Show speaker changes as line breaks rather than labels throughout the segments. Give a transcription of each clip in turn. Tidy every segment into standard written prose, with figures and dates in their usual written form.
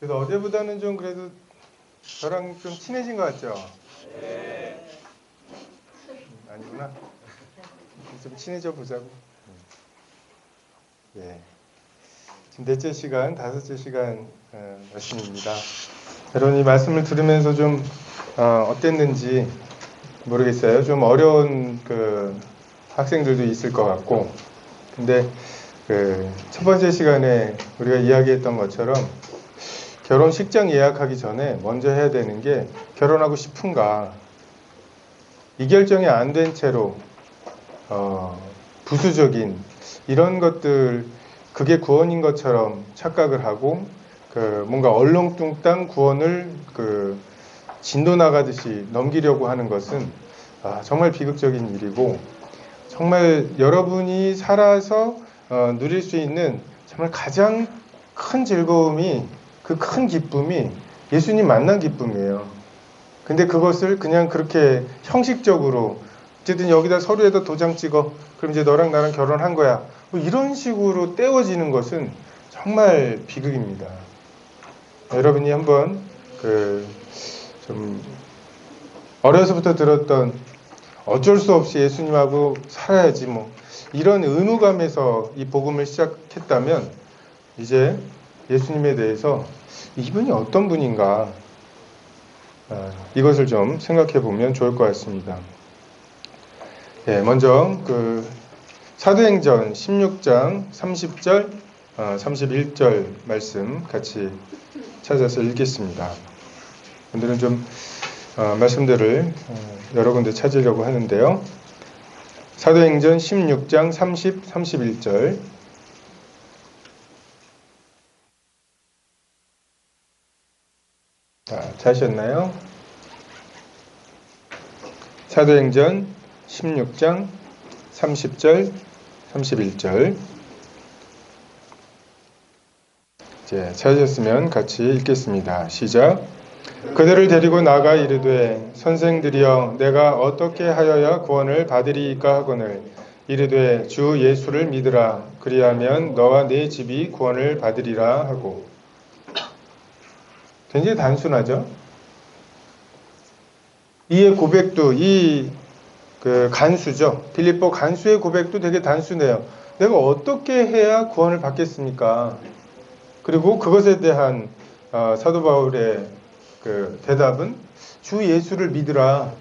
그래도 어제보다는 좀 그래도 저랑 좀 친해진 것 같죠? 아니구나. 좀 친해져 보자고. 예. 지금 넷째 시간, 다섯째 시간 말씀입니다. 여러분 이 말씀을 들으면서 좀 어땠는지 모르겠어요. 좀 어려운 그 학생들도 있을 것 같고, 근데 그 첫 번째 시간에 우리가 이야기했던 것처럼 결혼식장 예약하기 전에 먼저 해야 되는 게 결혼하고 싶은가, 이 결정이 안 된 채로 부수적인 이런 것들, 그게 구원인 것처럼 착각을 하고 그 뭔가 얼렁뚱땅 구원을 그 진도 나가듯이 넘기려고 하는 것은 정말 비극적인 일이고, 정말 여러분이 살아서 누릴 수 있는 정말 가장 큰 즐거움이, 그 큰 기쁨이 예수님 만난 기쁨이에요. 근데 그것을 그냥 그렇게 형식적으로 어쨌든 여기다 서류에다 도장 찍어, 그럼 이제 너랑 나랑 결혼한 거야, 뭐 이런 식으로 떼워지는 것은 정말 비극입니다. 여러분이 한번 좀 어려서부터 들었던 어쩔 수 없이 예수님하고 살아야지 뭐 이런 의무감에서 이 복음을 시작했다면, 이제 예수님에 대해서 이분이 어떤 분인가, 이것을 좀 생각해 보면 좋을 것 같습니다. 예, 먼저 그 사도행전 16장 30절, 31절 말씀 같이 찾아서 읽겠습니다. 오늘은 좀 말씀들을 여러 군데 찾으려고 하는데요. 사도행전 16장 30, 31절. 찾으셨나요? 사도행전 16장 30절, 31절. 이제 찾으셨으면 같이 읽겠습니다. 시작. 그들을 데리고 나가 이르되 선생들이여 내가 어떻게 하여야 구원을 받으리이까 하거늘 이르되 주 예수를 믿으라 그리하면 너와 네 집이 구원을 받으리라 하고. 굉장히 단순하죠? 이의 고백도, 그 간수죠. 빌립보 간수의 고백도 되게 단순해요. 내가 어떻게 해야 구원을 받겠습니까? 그리고 그것에 대한 사도 바울의 그 대답은 주 예수를 믿으라.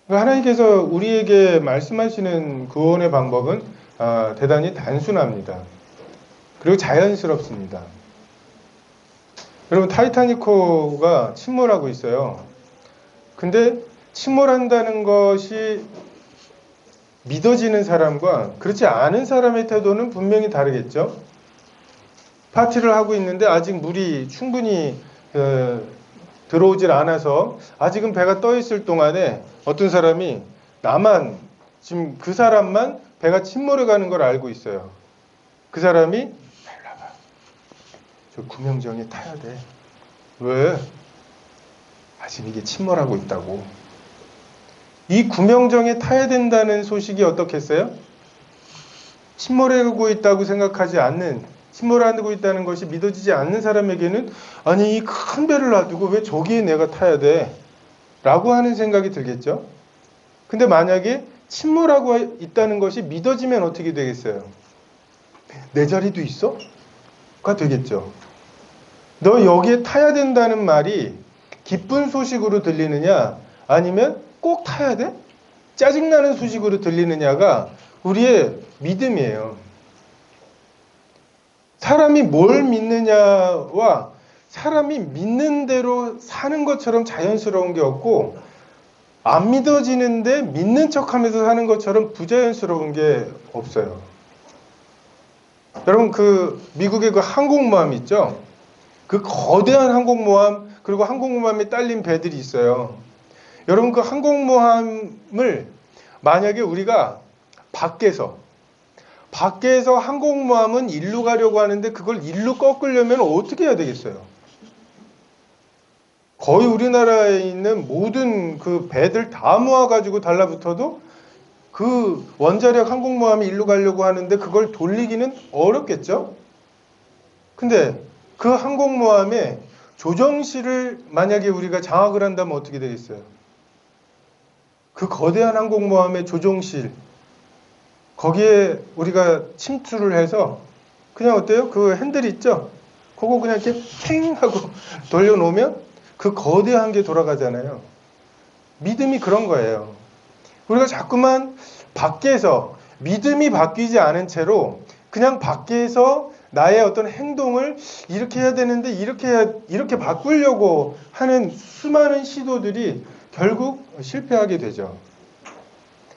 하나님께서 우리에게 말씀하시는 구원의 방법은 대단히 단순합니다. 그리고 자연스럽습니다. 여러분, 타이타닉호가 침몰하고 있어요. 근데 침몰한다는 것이 믿어지는 사람과 그렇지 않은 사람의 태도는 분명히 다르겠죠. 파티를 하고 있는데 아직 물이 충분히 들어오질 않아서 아직은 배가 떠 있을 동안에 어떤 사람이 나만, 지금 그 사람만 배가 침몰해 가는 걸 알고 있어요. 그 사람이 빨리 와봐, 저 구명정에 타야 돼. 왜? 아직 이게 침몰하고 있다고. 이 구명정에 타야 된다는 소식이 어떻겠어요? 침몰하고 있다고 생각하지 않는, 침몰하고 있다는 것이 믿어지지 않는 사람에게는 아니 이 큰 배를 놔두고 왜 저기에 내가 타야 돼? 라고 하는 생각이 들겠죠? 근데 만약에 침몰하고 있다는 것이 믿어지면 어떻게 되겠어요? 내 자리도 있어? 가 되겠죠. 너 여기에 타야 된다는 말이 기쁜 소식으로 들리느냐, 아니면 꼭 타야 돼? 짜증나는 소식으로 들리느냐가 우리의 믿음이에요. 사람이 뭘 믿느냐와 사람이 믿는 대로 사는 것처럼 자연스러운 게 없고, 안 믿어지는데 믿는 척하면서 사는 것처럼 부자연스러운 게 없어요. 여러분, 그 미국의 그 항공모함 있죠? 그 거대한 항공모함, 그리고 항공모함에 딸린 배들이 있어요. 여러분, 그 항공모함을 만약에 우리가 밖에서 항공모함은 일로 가려고 하는데 그걸 일로 꺾으려면 어떻게 해야 되겠어요? 거의 우리나라에 있는 모든 그 배들 다 모아가지고 달라붙어도 그 원자력 항공모함이 일로 가려고 하는데 그걸 돌리기는 어렵겠죠? 근데 그 항공모함에 조정실을 만약에 우리가 장악을 한다면 어떻게 되겠어요? 그 거대한 항공모함의 조종실, 거기에 우리가 침투를 해서 그냥 어때요? 그 핸들 있죠? 그거 그냥 이렇게 캥 하고 돌려놓으면 그 거대한 게 돌아가잖아요. 믿음이 그런 거예요. 우리가 자꾸만 밖에서 믿음이 바뀌지 않은 채로 그냥 밖에서 나의 어떤 행동을 이렇게 해야 되는데 이렇게 바꾸려고 하는 수많은 시도들이 결국 실패하게 되죠.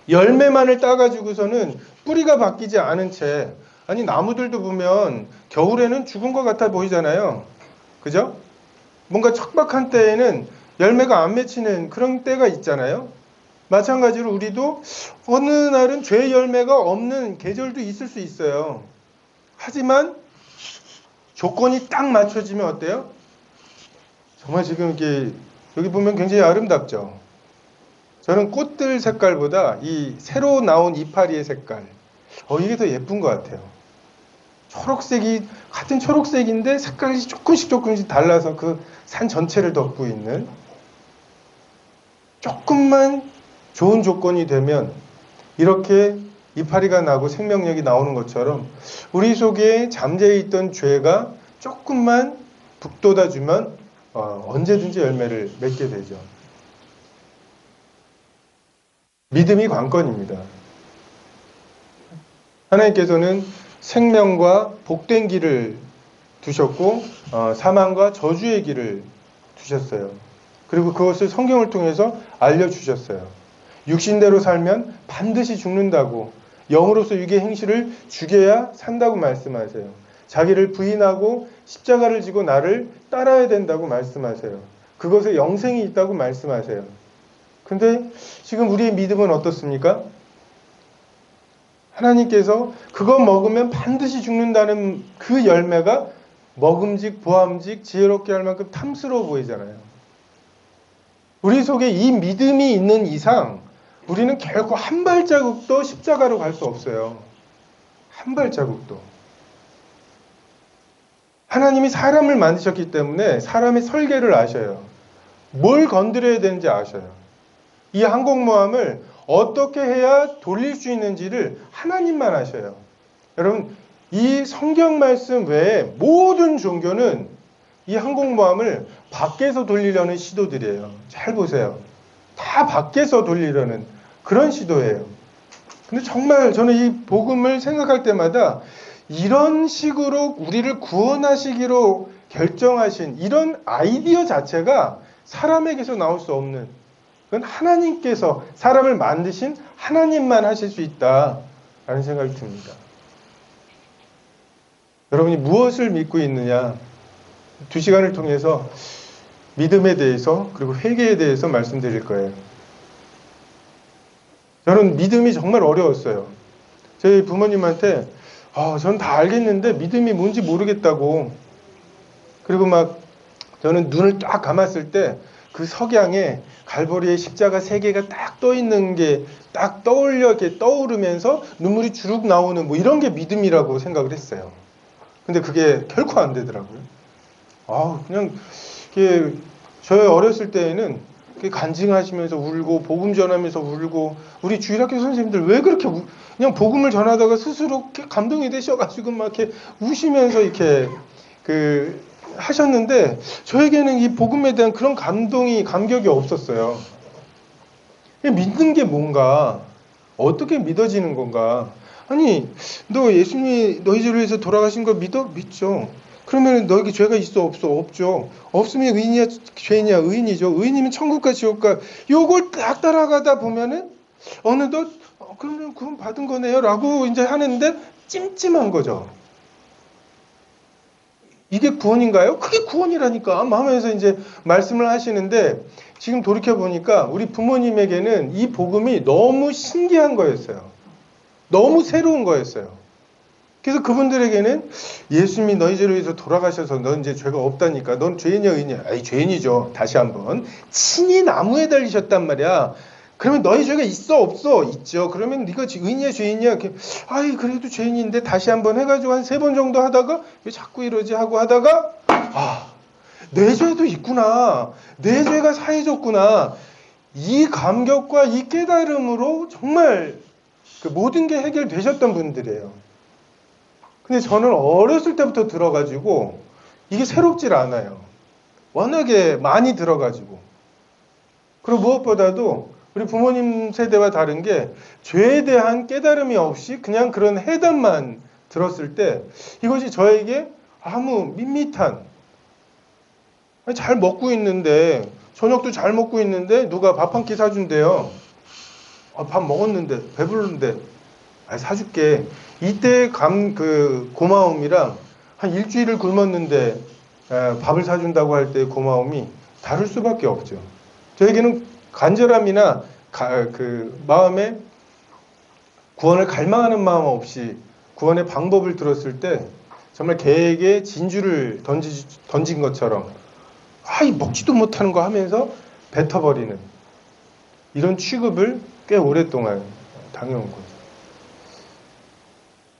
열매만을 따가지고서는 뿌리가 바뀌지 않은 채, 아니 나무들도 보면 겨울에는 죽은 것 같아 보이잖아요. 그죠? 뭔가 척박한 때에는 열매가 안 맺히는 그런 때가 있잖아요. 마찬가지로 우리도 어느 날은 죄의 열매가 없는 계절도 있을 수 있어요. 하지만 조건이 딱 맞춰지면 어때요? 정말 지금 이렇게 여기 보면 굉장히 아름답죠. 저는 꽃들 색깔보다 이 새로 나온 이파리의 색깔, 이게 더 예쁜 것 같아요. 초록색이 같은 초록색인데 색깔이 조금씩 달라서 그 산 전체를 덮고 있는, 조금만 좋은 조건이 되면 이렇게 이파리가 나고 생명력이 나오는 것처럼 우리 속에 잠재해 있던 죄가 조금만 북돋아주면 언제든지 열매를 맺게 되죠. 믿음이 관건입니다. 하나님께서는 생명과 복된 길을 두셨고 사망과 저주의 길을 두셨어요. 그리고 그것을 성경을 통해서 알려주셨어요. 육신대로 살면 반드시 죽는다고, 영으로서 육의 행실을 죽여야 산다고 말씀하세요. 자기를 부인하고 십자가를 지고 나를 따라야 된다고 말씀하세요. 그것에 영생이 있다고 말씀하세요. 근데 지금 우리의 믿음은 어떻습니까? 하나님께서 그거 먹으면 반드시 죽는다는 그 열매가 먹음직, 보암직, 지혜롭게 할 만큼 탐스러워 보이잖아요. 우리 속에 이 믿음이 있는 이상 우리는 결코 한 발자국도 십자가로 갈 수 없어요. 한 발자국도. 하나님이 사람을 만드셨기 때문에 사람의 설계를 아셔요. 뭘 건드려야 되는지 아셔요. 이 항공모함을 어떻게 해야 돌릴 수 있는지를 하나님만 아셔요. 여러분, 이 성경 말씀 외에 모든 종교는 이 항공모함을 밖에서 돌리려는 시도들이에요. 잘 보세요. 다 밖에서 돌리려는 그런 시도예요. 근데 정말 저는 이 복음을 생각할 때마다 이런 식으로 우리를 구원하시기로 결정하신 이런 아이디어 자체가 사람에게서 나올 수 없는, 그건 하나님께서 사람을 만드신 하나님만 하실 수 있다라는 생각이 듭니다. 여러분이 무엇을 믿고 있느냐, 2시간을 통해서 믿음에 대해서 그리고 회개에 대해서 말씀드릴 거예요. 저는 믿음이 정말 어려웠어요. 저희 부모님한테 저는 다 알겠는데 믿음이 뭔지 모르겠다고. 그리고 막 저는 눈을 딱 감았을 때 그 석양에 갈보리에 십자가 3개가 딱 떠 있는 게 딱 이렇게 떠오르면서 눈물이 주룩 나오는 뭐 이런 게 믿음이라고 생각을 했어요. 근데 그게 결코 안 되더라고요. 그냥 저희 어렸을 때에는 간증하시면서 울고 복음 전하면서 울고, 우리 주일학교 선생님들 왜 그렇게 그냥 복음을 전하다가 스스로 감동이 되셔가지고 막 이렇게 우시면서 이렇게 하셨는데, 저에게는 이 복음에 대한 그런 감격이 없었어요. 믿는 게 뭔가, 어떻게 믿어지는 건가? 아니, 너 예수님이 너희 죄를 위해서 돌아가신 거 믿죠? 그러면 너에게 죄가 있어? 없어? 없죠. 없으면 의인이야, 죄인이야? 의인이죠. 의인이면 천국과 지옥과, 요걸 딱 따라가다 보면은 어느덧 그러면 구원 받은 거네요 라고 이제 하는데 찜찜한 거죠. 이게 구원인가요? 그게 구원이라니까 하면서 이제 말씀을 하시는데, 지금 돌이켜보니까 우리 부모님에게는 이 복음이 너무 신기한 거였어요. 너무 새로운 거였어요. 그래서 그분들에게는 예수님이 너희 죄를 위해서 돌아가셔서 넌 이제 죄가 없다니까, 넌 죄인이야 의인이야? 아이, 죄인이죠. 다시 한번 친히 나무에 달리셨단 말이야. 그러면 너희 죄가 있어 없어? 있죠. 그러면 네가 의인이야 죄인이야? 그래도 죄인인데 다시 한번 해가지고 한 3번 정도 하다가 왜 자꾸 이러지 하고 하다가 아, 내 죄도 있구나. 내 죄가 사해졌구나. 이 감격과 이 깨달음으로 정말 그 모든 게 해결되셨던 분들이에요. 근데 저는 어렸을 때부터 들어가지고 이게 새롭질 않아요. 워낙에 많이 들어가지고. 그리고 무엇보다도 우리 부모님 세대와 다른 게 죄에 대한 깨달음이 없이 그냥 그런 해담만 들었을 때 이것이 저에게 아무 밋밋한, 잘 먹고 있는데, 저녁도 잘 먹고 있는데 누가 밥 한 끼 사준대요. 밥 먹었는데 배부른데 사줄게. 이때 그 고마움이랑 한 일주일을 굶었는데 밥을 사준다고 할 때의 고마움이 다를 수밖에 없죠. 저에게는 간절함이나 그 마음에 구원을 갈망하는 마음 없이 구원의 방법을 들었을 때 정말 개에게 진주를 던진 것처럼 먹지도 못하는 거 하면서 뱉어버리는 이런 취급을 꽤 오랫동안 당해온 거죠.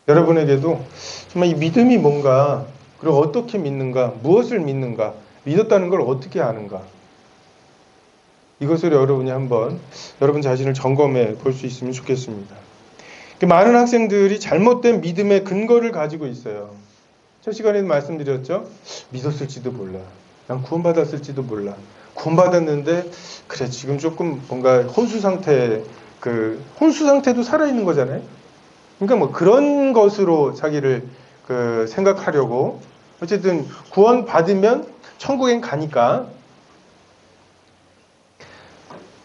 여러분에게도 정말 이 믿음이 뭔가, 그리고 어떻게 믿는가, 무엇을 믿는가, 믿었다는 걸 어떻게 아는가, 이것을 여러분이 한번 여러분 자신을 점검해 볼 수 있으면 좋겠습니다. 많은 학생들이 잘못된 믿음의 근거를 가지고 있어요. 첫 시간에도 말씀드렸죠. 믿었을지도 몰라. 난 구원받았을지도 몰라. 구원받았는데 그래 지금 조금 뭔가 혼수 상태도 살아있는 거잖아요. 그러니까 뭐 그런 것으로 자기를 생각하려고, 어쨌든 구원 받으면 천국엔 가니까.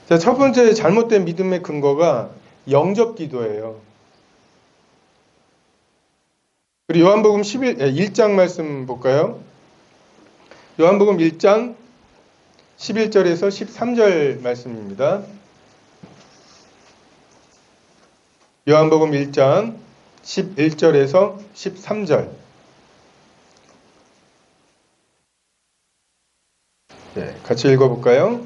자, 첫 번째 잘못된 믿음의 근거가 영접 기도예요. 우리 요한복음 1장 말씀 볼까요? 요한복음 1장 11절에서 13절 말씀입니다. 요한복음 1장 11절에서 13절. 네, 같이 읽어볼까요?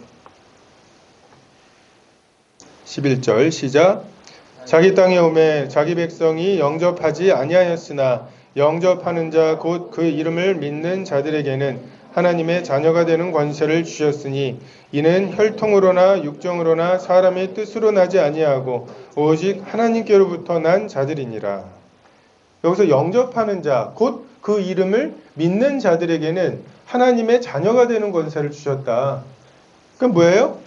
11절 시작. 자기 땅에 오매 자기 백성이 영접하지 아니하였으나 영접하는 자 곧 그 이름을 믿는 자들에게는 하나님의 자녀가 되는 권세를 주셨으니 이는 혈통으로나 육정으로나 사람의 뜻으로 나지 아니하고 오직 하나님께로부터 난 자들이니라. 여기서 영접하는 자 곧 그 이름을 믿는 자들에게는 하나님의 자녀가 되는 권세를 주셨다. 그럼 뭐예요?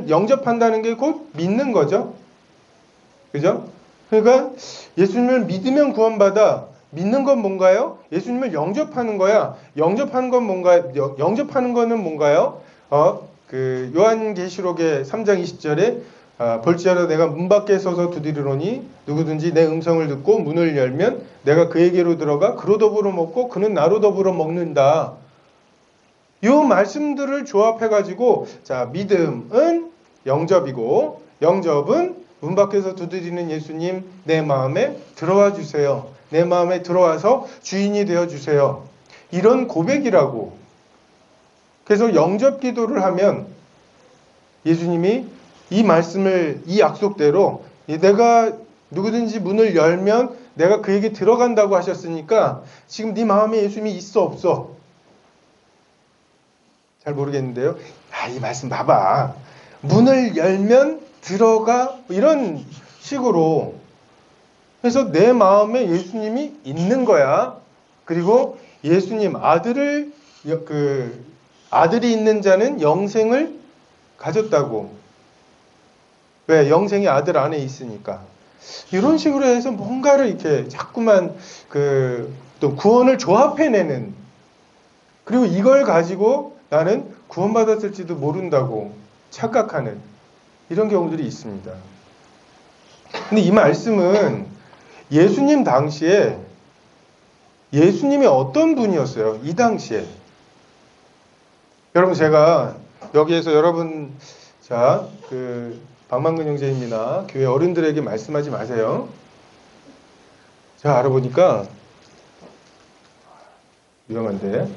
영접한다는 게 곧 믿는 거죠. 그죠? 그러니까 예수님을 믿으면 구원받아. 믿는 건 뭔가요? 예수님을 영접하는 거야. 영접하는 건 뭔가요? 영접하는 거는 뭔가요? 요한계시록의 3장 20절에 볼지어다 내가 문 밖에 서서 두드리노니 누구든지 내 음성을 듣고 문을 열면 내가 그에게로 들어가 그로 더불어 먹고 그는 나로 더불어 먹는다. 이 말씀들을 조합해가지고 자, 믿음은 영접이고 영접은 문 밖에서 두드리는 예수님 내 마음에 들어와 주세요. 내 마음에 들어와서 주인이 되어 주세요. 이런 고백이라고. 그래서 영접 기도를 하면 예수님이 이 말씀을 이 약속대로 내가 누구든지 문을 열면 내가 그에게 들어간다고 하셨으니까 지금 네 마음에 예수님이 있어 없어? 잘 모르겠는데요. 이 말씀 봐봐. 문을 열면 들어가 이런 식으로 해서 내 마음에 예수님이 있는 거야. 그리고 예수님 아들이 있는 자는 영생을 가졌다고. 왜? 영생이 아들 안에 있으니까. 이런 식으로 해서 뭔가를 이렇게 자꾸만 또 구원을 조합해내는, 그리고 이걸 가지고 나는 구원받았을지도 모른다고 착각하는 이런 경우들이 있습니다. 근데 이 말씀은 예수님 당시에 예수님이 어떤 분이었어요? 이 당시에. 여러분 제가 여기에서 여러분 박만근 형제님이나 교회 어른들에게 말씀하지 마세요. 제가 알아보니까 위험한데.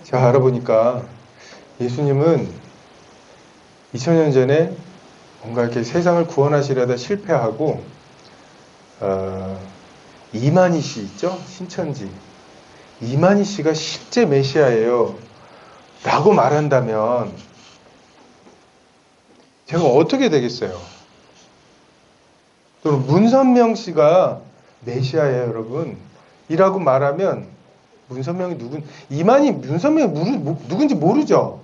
제가 알아보니까 예수님은 2000년 전에 뭔가 이렇게 세상을 구원하시려다 실패하고 이만희 씨 있죠? 신천지. 이만희 씨가 실제 메시아예요 라고 말한다면 제가 어떻게 되겠어요? 또는 문선명 씨가 메시아예요, 여러분. 이라고 말하면 문선명이 이만희 문선명이 누군지 모르죠?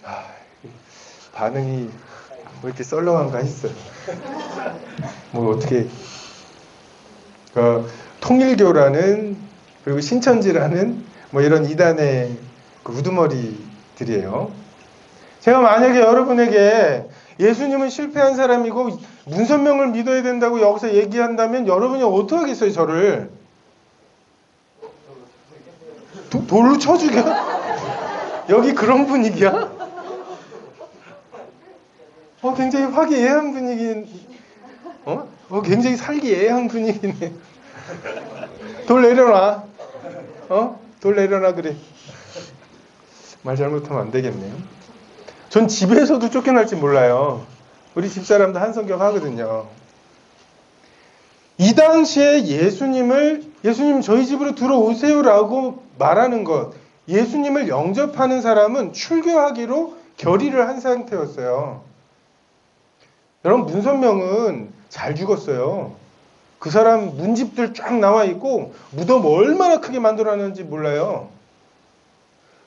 아, 반응이 왜 이렇게 썰렁한가 했어요. 뭐 어떻게 통일교라는 그리고 신천지라는 뭐 이런 이단의 우두머리들이에요. 제가 만약에 여러분에게 예수님은 실패한 사람이고 문선명을 믿어야 된다고 여기서 얘기한다면 여러분이 어떻게 하겠어요, 저를? 돌로 쳐 죽여? 여기 그런 분위기야? 굉장히 화기애애한 분위기, 굉장히 살기애애한 분위기네. 돌 내려놔. 돌 내려놔, 그래. 말 잘못하면 안 되겠네요. 전 집에서도 쫓겨날지 몰라요. 우리 집사람도 한성경 하거든요. 이 당시에 예수님 저희 집으로 들어오세요라고 말하는 것, 예수님을 영접하는 사람은 출교하기로 결의를 한 상태였어요. 여러분, 문선명은 잘 죽었어요. 그 사람 문집들 쫙 나와 있고 무덤 얼마나 크게 만들어놨는지 몰라요.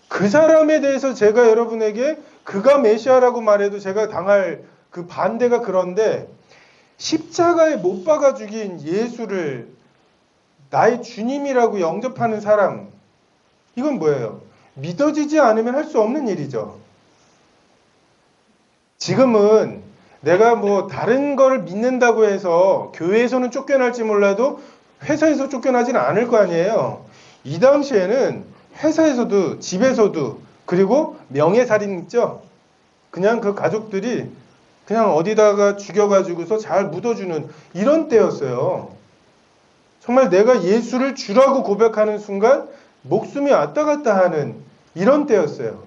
그 사람에 대해서 제가 여러분에게 그가 메시아라고 말해도 제가 당할 그 반대가 그런데 십자가에 못 박아 죽인 예수를 나의 주님이라고 영접하는 사람, 이건 뭐예요? 믿어지지 않으면 할 수 없는 일이죠. 지금은 내가 뭐 다른 걸 믿는다고 해서 교회에서는 쫓겨날지 몰라도 회사에서 쫓겨나지는 않을 거 아니에요. 이 당시에는 회사에서도 집에서도 그리고 명예살인 있죠? 그냥 그 가족들이 그냥 어디다가 죽여가지고서 잘 묻어주는 이런 때였어요. 정말 내가 예수를 주라고 고백하는 순간 목숨이 왔다 갔다 하는 이런 때였어요.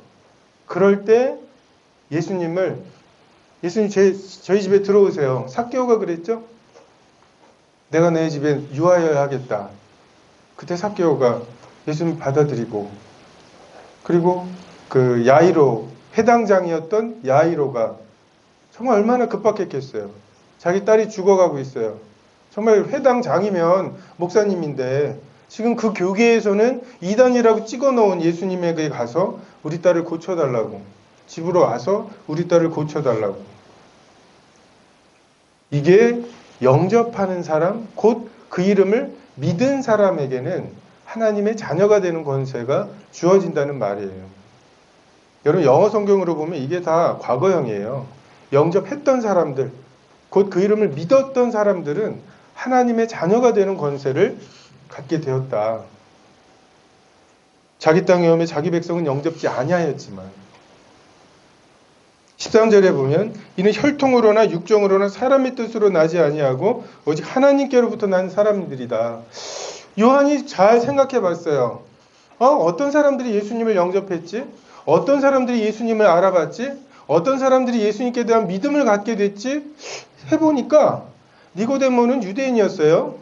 그럴 때 예수님 저희 집에 들어오세요. 삭개오가 그랬죠? 내가 내 집에 유하여야 하겠다. 그때 삭개오가 예수님 받아들이고 그리고 그 야이로 회당장이었던 야이로가 정말 얼마나 급박했겠어요. 자기 딸이 죽어가고 있어요. 정말 회당장이면 목사님인데 지금 그 교계에서는 이단이라고 찍어놓은 예수님에게 가서 우리 딸을 고쳐달라고, 집으로 와서 우리 딸을 고쳐달라고. 이게 영접하는 사람, 곧 그 이름을 믿은 사람에게는 하나님의 자녀가 되는 권세가 주어진다는 말이에요. 여러분, 영어 성경으로 보면 이게 다 과거형이에요. 영접했던 사람들, 곧 그 이름을 믿었던 사람들은 하나님의 자녀가 되는 권세를 갖게 되었다. 자기 땅에 오면 자기 백성은 영접지 아니하였지만 13절에 보면 이는 혈통으로나 육정으로나 사람의 뜻으로 나지 아니하고 오직 하나님께로부터 난 사람들이다. 요한이 잘 생각해 봤어요. 어떤 사람들이 예수님을 영접했지? 어떤 사람들이 예수님을 알아봤지? 어떤 사람들이 예수님께 대한 믿음을 갖게 됐지? 해보니까 니고데모는 유대인이었어요.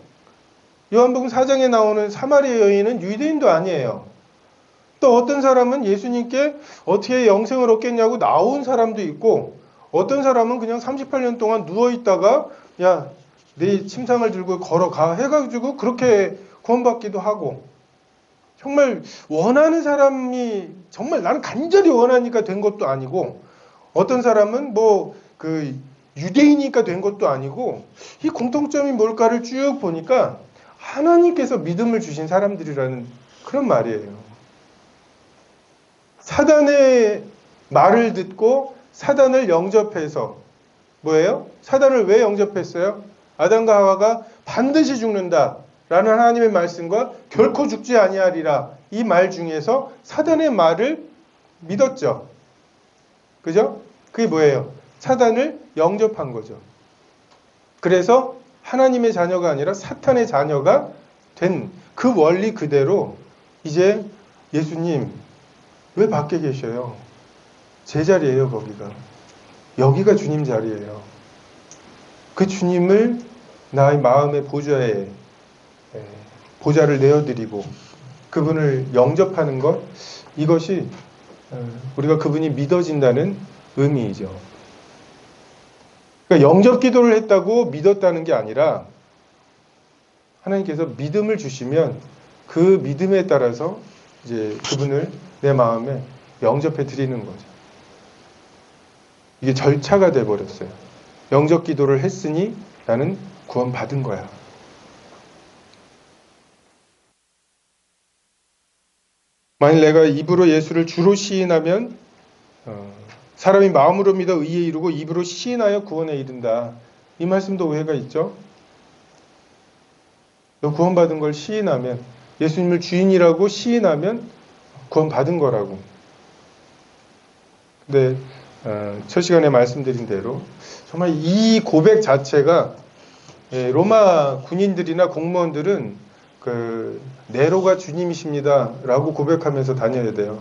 요한복음 4장에 나오는 사마리아 여인은 유대인도 아니에요. 또 어떤 사람은 예수님께 어떻게 영생을 얻겠냐고 나온 사람도 있고, 어떤 사람은 그냥 38년 동안 누워있다가 야, 네 침상을 들고 걸어가 해가지고 그렇게 구원받기도 하고, 정말 원하는 사람이 정말 나는 간절히 원하니까 된 것도 아니고, 어떤 사람은 유대인이니까 된 것도 아니고, 이 공통점이 뭘까를 쭉 보니까 하나님께서 믿음을 주신 사람들이라는 그런 말이에요. 사단의 말을 듣고 사단을 영접해서 뭐예요? 사단을 왜 영접했어요? 아담과 하와가 반드시 죽는다 라는 하나님의 말씀과 결코 죽지 아니하리라 이 말 중에서 사단의 말을 믿었죠. 그죠? 그게 뭐예요? 사단을 영접한 거죠. 그래서 하나님의 자녀가 아니라 사탄의 자녀가 된 그 원리 그대로 이제 예수님 왜 밖에 계셔요? 제 자리예요, 거기가. 여기가 주님 자리예요. 그 주님을 나의 마음의 보좌를 내어드리고 그분을 영접하는 것, 이것이 우리가 그분이 믿어진다는 의미이죠. 그러니까 영접 기도를 했다고 믿었다는 게 아니라 하나님께서 믿음을 주시면 그 믿음에 따라서 이제 그분을 내 마음에 영접해 드리는 거죠. 이게 절차가 돼 버렸어요. 영접 기도를 했으니 나는 구원받은 거야. 만일 내가 입으로 예수를 주로 시인하면 사람이 마음으로 믿어 의에 이르고 입으로 시인하여 구원에 이른다. 이 말씀도 오해가 있죠. 구원받은 걸 시인하면, 예수님을 주인이라고 시인하면 구원받은 거라고. 근데 첫 시간에 말씀드린 대로 정말 이 고백 자체가 로마 군인들이나 공무원들은 네로가 주님이십니다 라고 고백하면서 다녀야 돼요.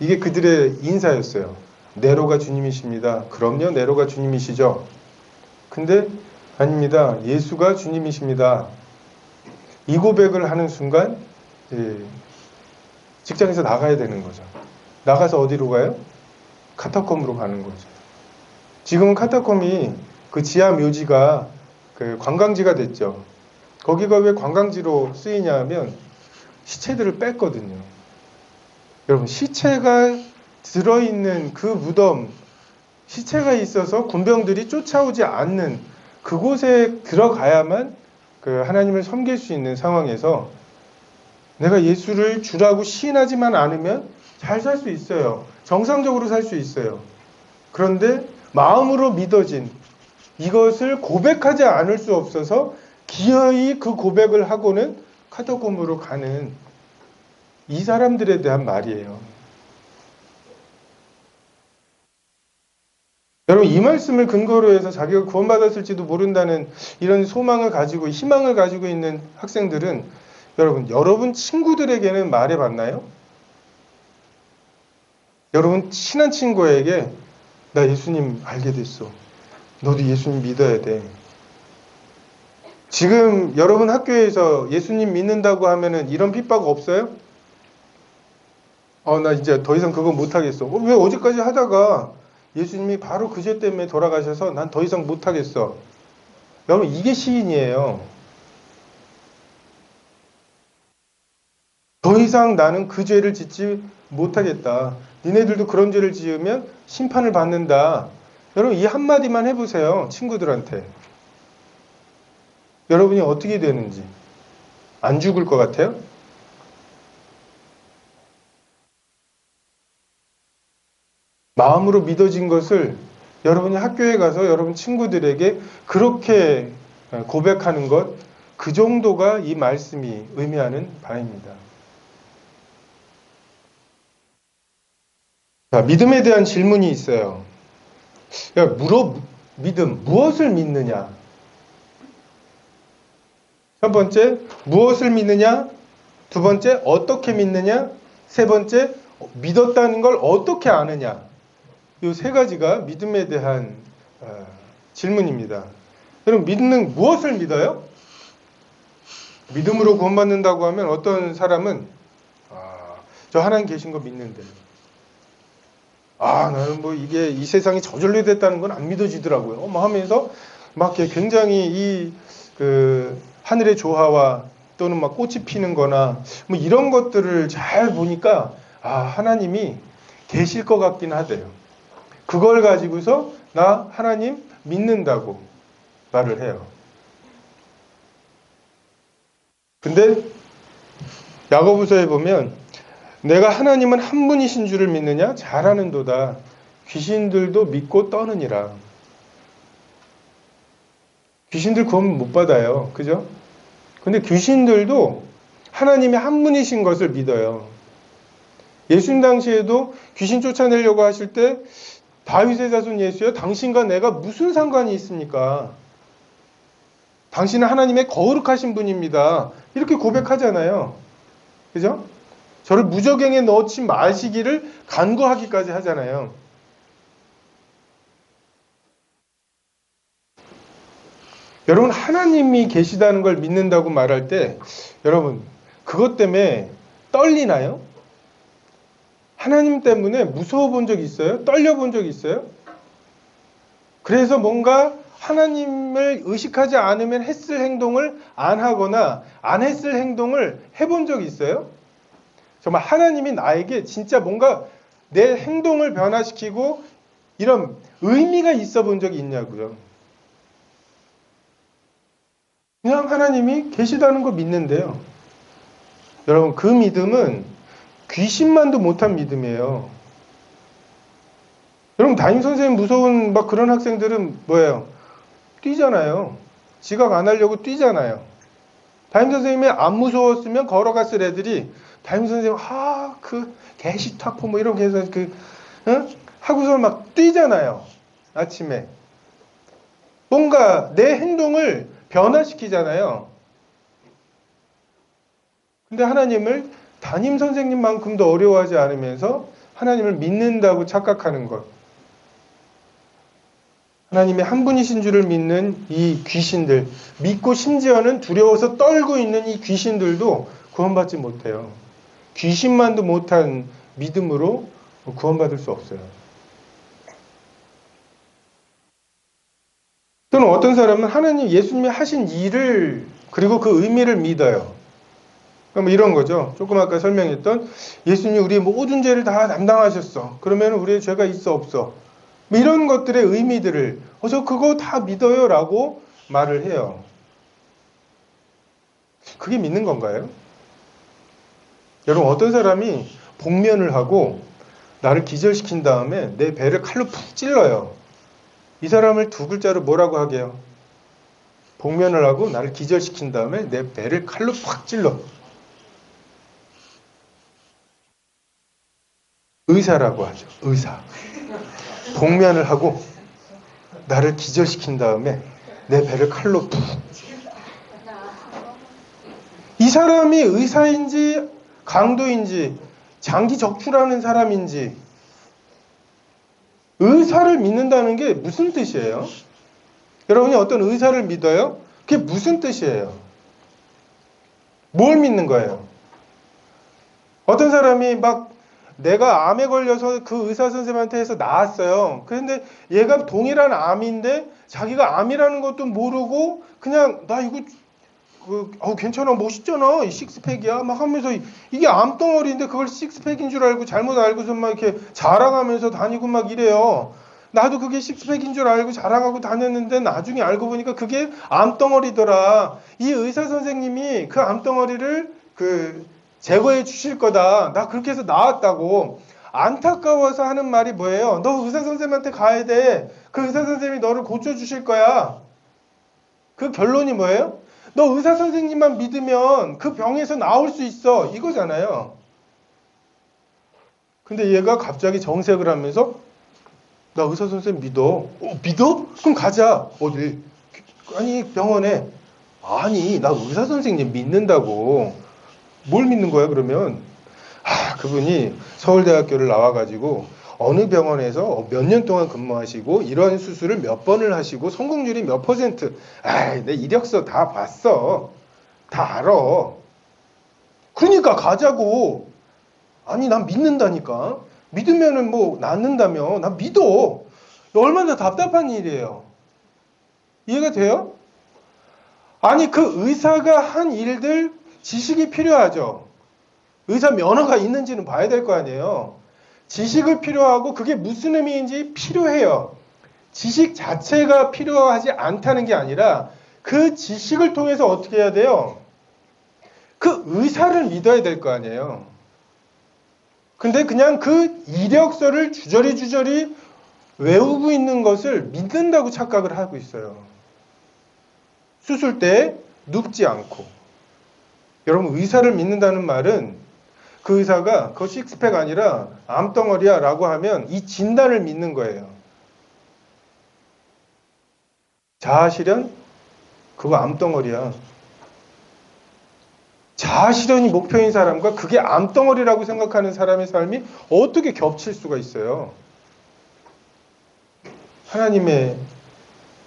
이게 그들의 인사였어요. 네로가 주님이십니다. 그럼요, 네로가 주님이시죠. 근데 아닙니다. 예수가 주님이십니다. 이 고백을 하는 순간 직장에서 나가야 되는 거죠. 나가서 어디로 가요? 카타콤으로 가는 거죠. 지금은 카타콤이 그 지하 묘지가 관광지가 됐죠. 거기가 왜 관광지로 쓰이냐 하면 시체들을 뺐거든요. 여러분, 시체가 들어있는 그 무덤, 시체가 있어서 군병들이 쫓아오지 않는 그곳에 들어가야만 하나님을 섬길 수 있는 상황에서 내가 예수를 주라고 시인하지만 않으면 잘 살 수 있어요. 정상적으로 살 수 있어요. 그런데 마음으로 믿어진 이것을 고백하지 않을 수 없어서 기어이 그 고백을 하고는 카타콤으로 가는 이 사람들에 대한 말이에요. 여러분, 이 말씀을 근거로 해서 자기가 구원받았을지도 모른다는 이런 소망을 가지고 희망을 가지고 있는 학생들은 여러분 친구들에게는 말해봤나요? 여러분 친한 친구에게 나 예수님 알게 됐어. 너도 예수님 믿어야 돼. 지금 여러분 학교에서 예수님 믿는다고 하면은 이런 핍박 없어요? 나 이제 더 이상 그거 못하겠어. 왜 어제까지 하다가 예수님이 바로 그 죄 때문에 돌아가셔서 난 더 이상 못하겠어. 여러분, 이게 시인이에요. 더 이상 나는 그 죄를 짓지 못하겠다. 니네들도 그런 죄를 지으면 심판을 받는다. 여러분, 이 한마디만 해보세요. 친구들한테. 여러분이 어떻게 되는지. 안 죽을 것 같아요? 마음으로 믿어진 것을 여러분이 학교에 가서 여러분 친구들에게 그렇게 고백하는 것, 그 정도가 이 말씀이 의미하는 바입니다. 자, 믿음에 대한 질문이 있어요. 믿음, 무엇을 믿느냐? 첫 번째, 무엇을 믿느냐? 두 번째, 어떻게 믿느냐? 세 번째, 믿었다는 걸 어떻게 아느냐? 이 세 가지가 믿음에 대한 질문입니다. 여러분, 무엇을 믿어요? 믿음으로 구원받는다고 하면 어떤 사람은 저 하나님 계신 거 믿는데 나는 이게 이 세상이 저절로 됐다는 건 안 믿어지더라고요. 하면서 막 굉장히 하늘의 조화와 또는 막 꽃이 피는 거나 이런 것들을 잘 보니까 하나님이 계실 것 같긴 하대요. 그걸 가지고서 나 하나님 믿는다고 말을 해요. 근데 야고보서에 보면 내가 하나님은 한 분이신 줄을 믿느냐? 잘하는도다. 귀신들도 믿고 떠느니라. 귀신들 구원 못 받아요. 그죠? 근데 귀신들도 하나님이 한 분이신 것을 믿어요. 예수님 당시에도 귀신 쫓아내려고 하실 때 다윗의 자손 예수여, 당신과 내가 무슨 상관이 있습니까? 당신은 하나님의 거룩하신 분입니다. 이렇게 고백하잖아요. 그죠? 저를 무저갱에 넣지 마시기를 간구하기까지 하잖아요. 여러분, 하나님이 계시다는 걸 믿는다고 말할 때 여러분, 그것 때문에 떨리나요? 하나님 때문에 무서워 본 적 있어요? 떨려 본 적 있어요? 그래서 뭔가 하나님을 의식하지 않으면 했을 행동을 안 하거나 안 했을 행동을 해본 적 있어요? 정말 하나님이 나에게 진짜 뭔가 내 행동을 변화시키고 이런 의미가 있어 본 적이 있냐고요. 그냥 하나님이 계시다는 거 믿는데요. 여러분, 그 믿음은 귀신만도 못한 믿음이에요. 여러분, 담임선생님 무서운 막 그런 학생들은 뭐예요? 뛰잖아요. 지각 안 하려고 뛰잖아요. 담임선생님이 안 무서웠으면 걸어갔을 애들이 담임선생님, 그 개시타포 뭐 이런 게 해서 하고서 막 뛰잖아요. 아침에. 뭔가 내 행동을 변화시키잖아요. 근데 하나님을 담임선생님만큼도 어려워하지 않으면서 하나님을 믿는다고 착각하는 것. 하나님의 한 분이신 줄을 믿는 이 귀신들, 믿고 심지어는 두려워서 떨고 있는 이 귀신들도 구원받지 못해요. 귀신만도 못한 믿음으로 구원받을 수 없어요. 또는 어떤 사람은 하나님, 예수님이 하신 일을 그리고 그 의미를 믿어요. 그럼 이런 거죠. 조금 아까 설명했던 예수님이 우리의 모든 죄를 다 담당하셨어. 그러면 우리의 죄가 있어 없어. 뭐 이런 것들의 의미들을 저 그거 다 믿어요 라고 말을 해요. 그게 믿는 건가요? 여러분, 어떤 사람이 복면을 하고 나를 기절시킨 다음에 내 배를 칼로 푹 찔러요. 이 사람을 두 글자로 뭐라고 하게요? 복면을 하고 나를 기절시킨 다음에 내 배를 칼로 팍 찔러. 의사라고 하죠. 의사. 복면을 하고 나를 기절시킨 다음에 내 배를 칼로 푹. 이 사람이 의사인지 강도인지 장기 적출하는 사람인지 의사를 믿는다는 게 무슨 뜻이에요? 여러분이 어떤 의사를 믿어요? 그게 무슨 뜻이에요? 뭘 믿는 거예요? 어떤 사람이 막 내가 암에 걸려서 그 의사 선생님한테 해서 나았어요. 그런데 얘가 동일한 암인데 자기가 암이라는 것도 모르고 그냥 나 이거 괜찮아, 멋있잖아, 이 식스팩이야 막 하면서 이게 암덩어리인데 그걸 식스팩인 줄 알고 잘못 알고서 막 이렇게 자랑하면서 다니고 막 이래요. 나도 그게 식스팩인 줄 알고 자랑하고 다녔는데 나중에 알고 보니까 그게 암덩어리더라. 이 의사 선생님이 그 암덩어리를 제거해 주실 거다. 나 그렇게 해서 나았다고. 안타까워서 하는 말이 뭐예요? 너 의사 선생님한테 가야 돼. 그 의사 선생님이 너를 고쳐주실 거야. 그 결론이 뭐예요? 너 의사 선생님만 믿으면 그 병에서 나올 수 있어. 이거잖아요. 근데 얘가 갑자기 정색을 하면서 나 의사 선생님 믿어. 믿어? 그럼 가자. 어디? 아니, 병원에. 아니, 나 의사 선생님 믿는다고. 뭘 믿는 거야, 그러면? 그분이 서울대학교를 나와가지고 어느 병원에서 몇 년 동안 근무하시고 이런 수술을 몇 번을 하시고 성공률이 몇 %. 내 이력서 다 봤어. 다 알아. 그러니까 가자고. 아니, 난 믿는다니까. 믿으면은 뭐 낫는다며. 난 믿어. 얼마나 답답한 일이에요. 이해가 돼요? 아니, 그 의사가 한 일들 지식이 필요하죠. 의사 면허가 있는지는 봐야 될 거 아니에요. 지식을 필요하고 그게 무슨 의미인지 필요해요. 지식 자체가 필요하지 않다는 게 아니라 그 지식을 통해서 어떻게 해야 돼요? 그 의사를 믿어야 될 거 아니에요. 근데 그냥 그 이력서를 주저리 외우고 있는 것을 믿는다고 착각을 하고 있어요. 수술 때 눕지 않고. 여러분, 의사를 믿는다는 말은 그 의사가 그거 식스팩 아니라 암덩어리야 라고 하면 이 진단을 믿는 거예요. 자아실현? 그거 암덩어리야. 자아실현이 목표인 사람과 그게 암덩어리라고 생각하는 사람의 삶이 어떻게 겹칠 수가 있어요? 하나님의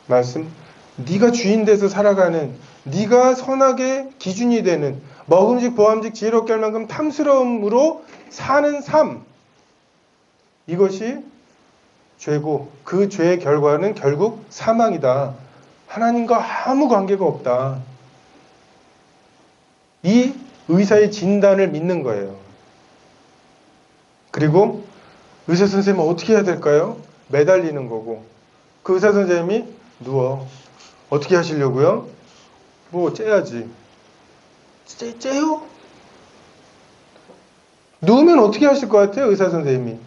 말씀, 네가 주인 돼서 살아가는, 네가 선악의 기준이 되는 먹음직 보암직 지혜롭게 할 만큼 탐스러움으로 사는 삶, 이것이 죄고 그 죄의 결과는 결국 사망이다. 하나님과 아무 관계가 없다. 이 의사의 진단을 믿는 거예요. 그리고 의사 선생님은 어떻게 해야 될까요? 매달리는 거고, 그 의사 선생님이 누워. 어떻게 하시려고요? 뭐 째야지. 째요? 누우면 어떻게 하실 것 같아요? 의사 선생님이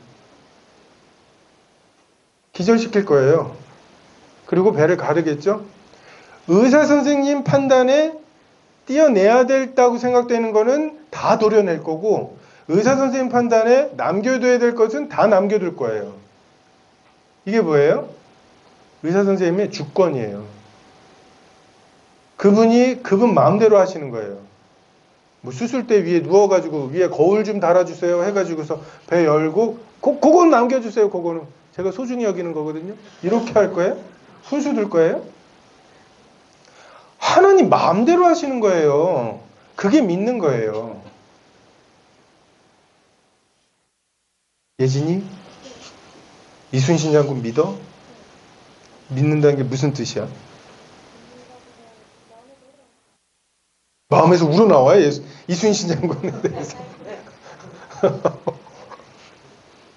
기절시킬 거예요. 그리고 배를 가르겠죠? 의사 선생님 판단에 띄어내야 된다고 생각되는 거는 다 도려낼 거고, 의사 선생님 판단에 남겨둬야 될 것은 다 남겨둘 거예요. 이게 뭐예요? 의사 선생님의 주권이에요. 그분 마음대로 하시는 거예요. 뭐 수술대 위에 누워가지고 위에 거울 좀 달아주세요 해가지고서 배 열고 그건 남겨주세요. 그거는 제가 소중히 여기는 거거든요. 이렇게 할 거예요? 훈수 둘 거예요? 하나님 마음대로 하시는 거예요. 그게 믿는 거예요. 예진이? 이순신 장군 믿어? 믿는다는 게 무슨 뜻이야? 마음에서 우러나와요? 이순신 장군에 대해서.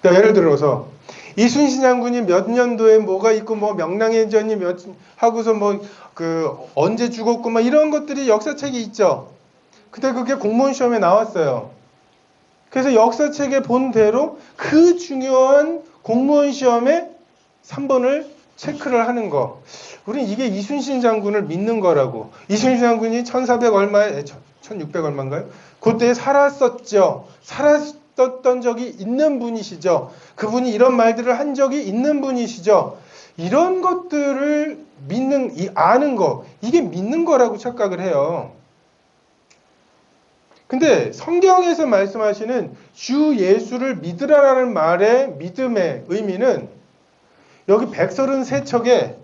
그러니까 예를 들어서 이순신 장군이 몇 년도에 뭐가 있고 뭐 명랑해전이 몇 하고서 뭐 그 언제 죽었고 막 이런 것들이 역사책에 있죠. 근데 그게 공무원 시험에 나왔어요. 그래서 역사책에 본 대로 그 중요한 공무원 시험에 3번을 체크를 하는 거. 우린 이게 이순신 장군을 믿는 거라고. 이순신 장군이 1400 얼마에 1600 얼마인가요? 그때에 살았었죠. 살았던 적이 있는 분이시죠. 그분이 이런 말들을 한 적이 있는 분이시죠. 이런 것들을 아는 거, 이게 믿는 거라고 착각을 해요. 근데 성경에서 말씀하시는 주 예수를 믿으라라는 말의 믿음의 의미는 여기 133척에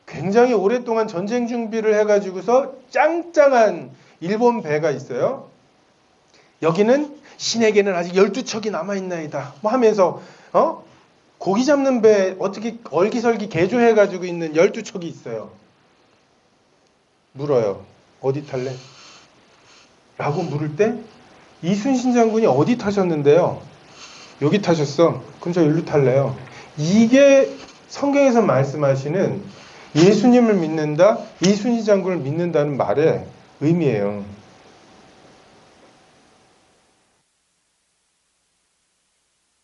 굉장히 오랫동안 전쟁 준비를 해가지고서 짱짱한 일본 배가 있어요. 여기는 신에게는 아직 12척이 남아있나이다. 뭐 하면서 고기 잡는 배 어떻게 얼기설기 개조해가지고 있는 12척이 있어요. 물어요. 어디 탈래? 라고 물을 때 이순신 장군이 어디 타셨는데요? 여기 타셨어. 그럼 저 여기로 탈래요. 이게 성경에서 말씀하시는 예수님을 믿는다, 이순신 장군을 믿는다는 말의 의미예요.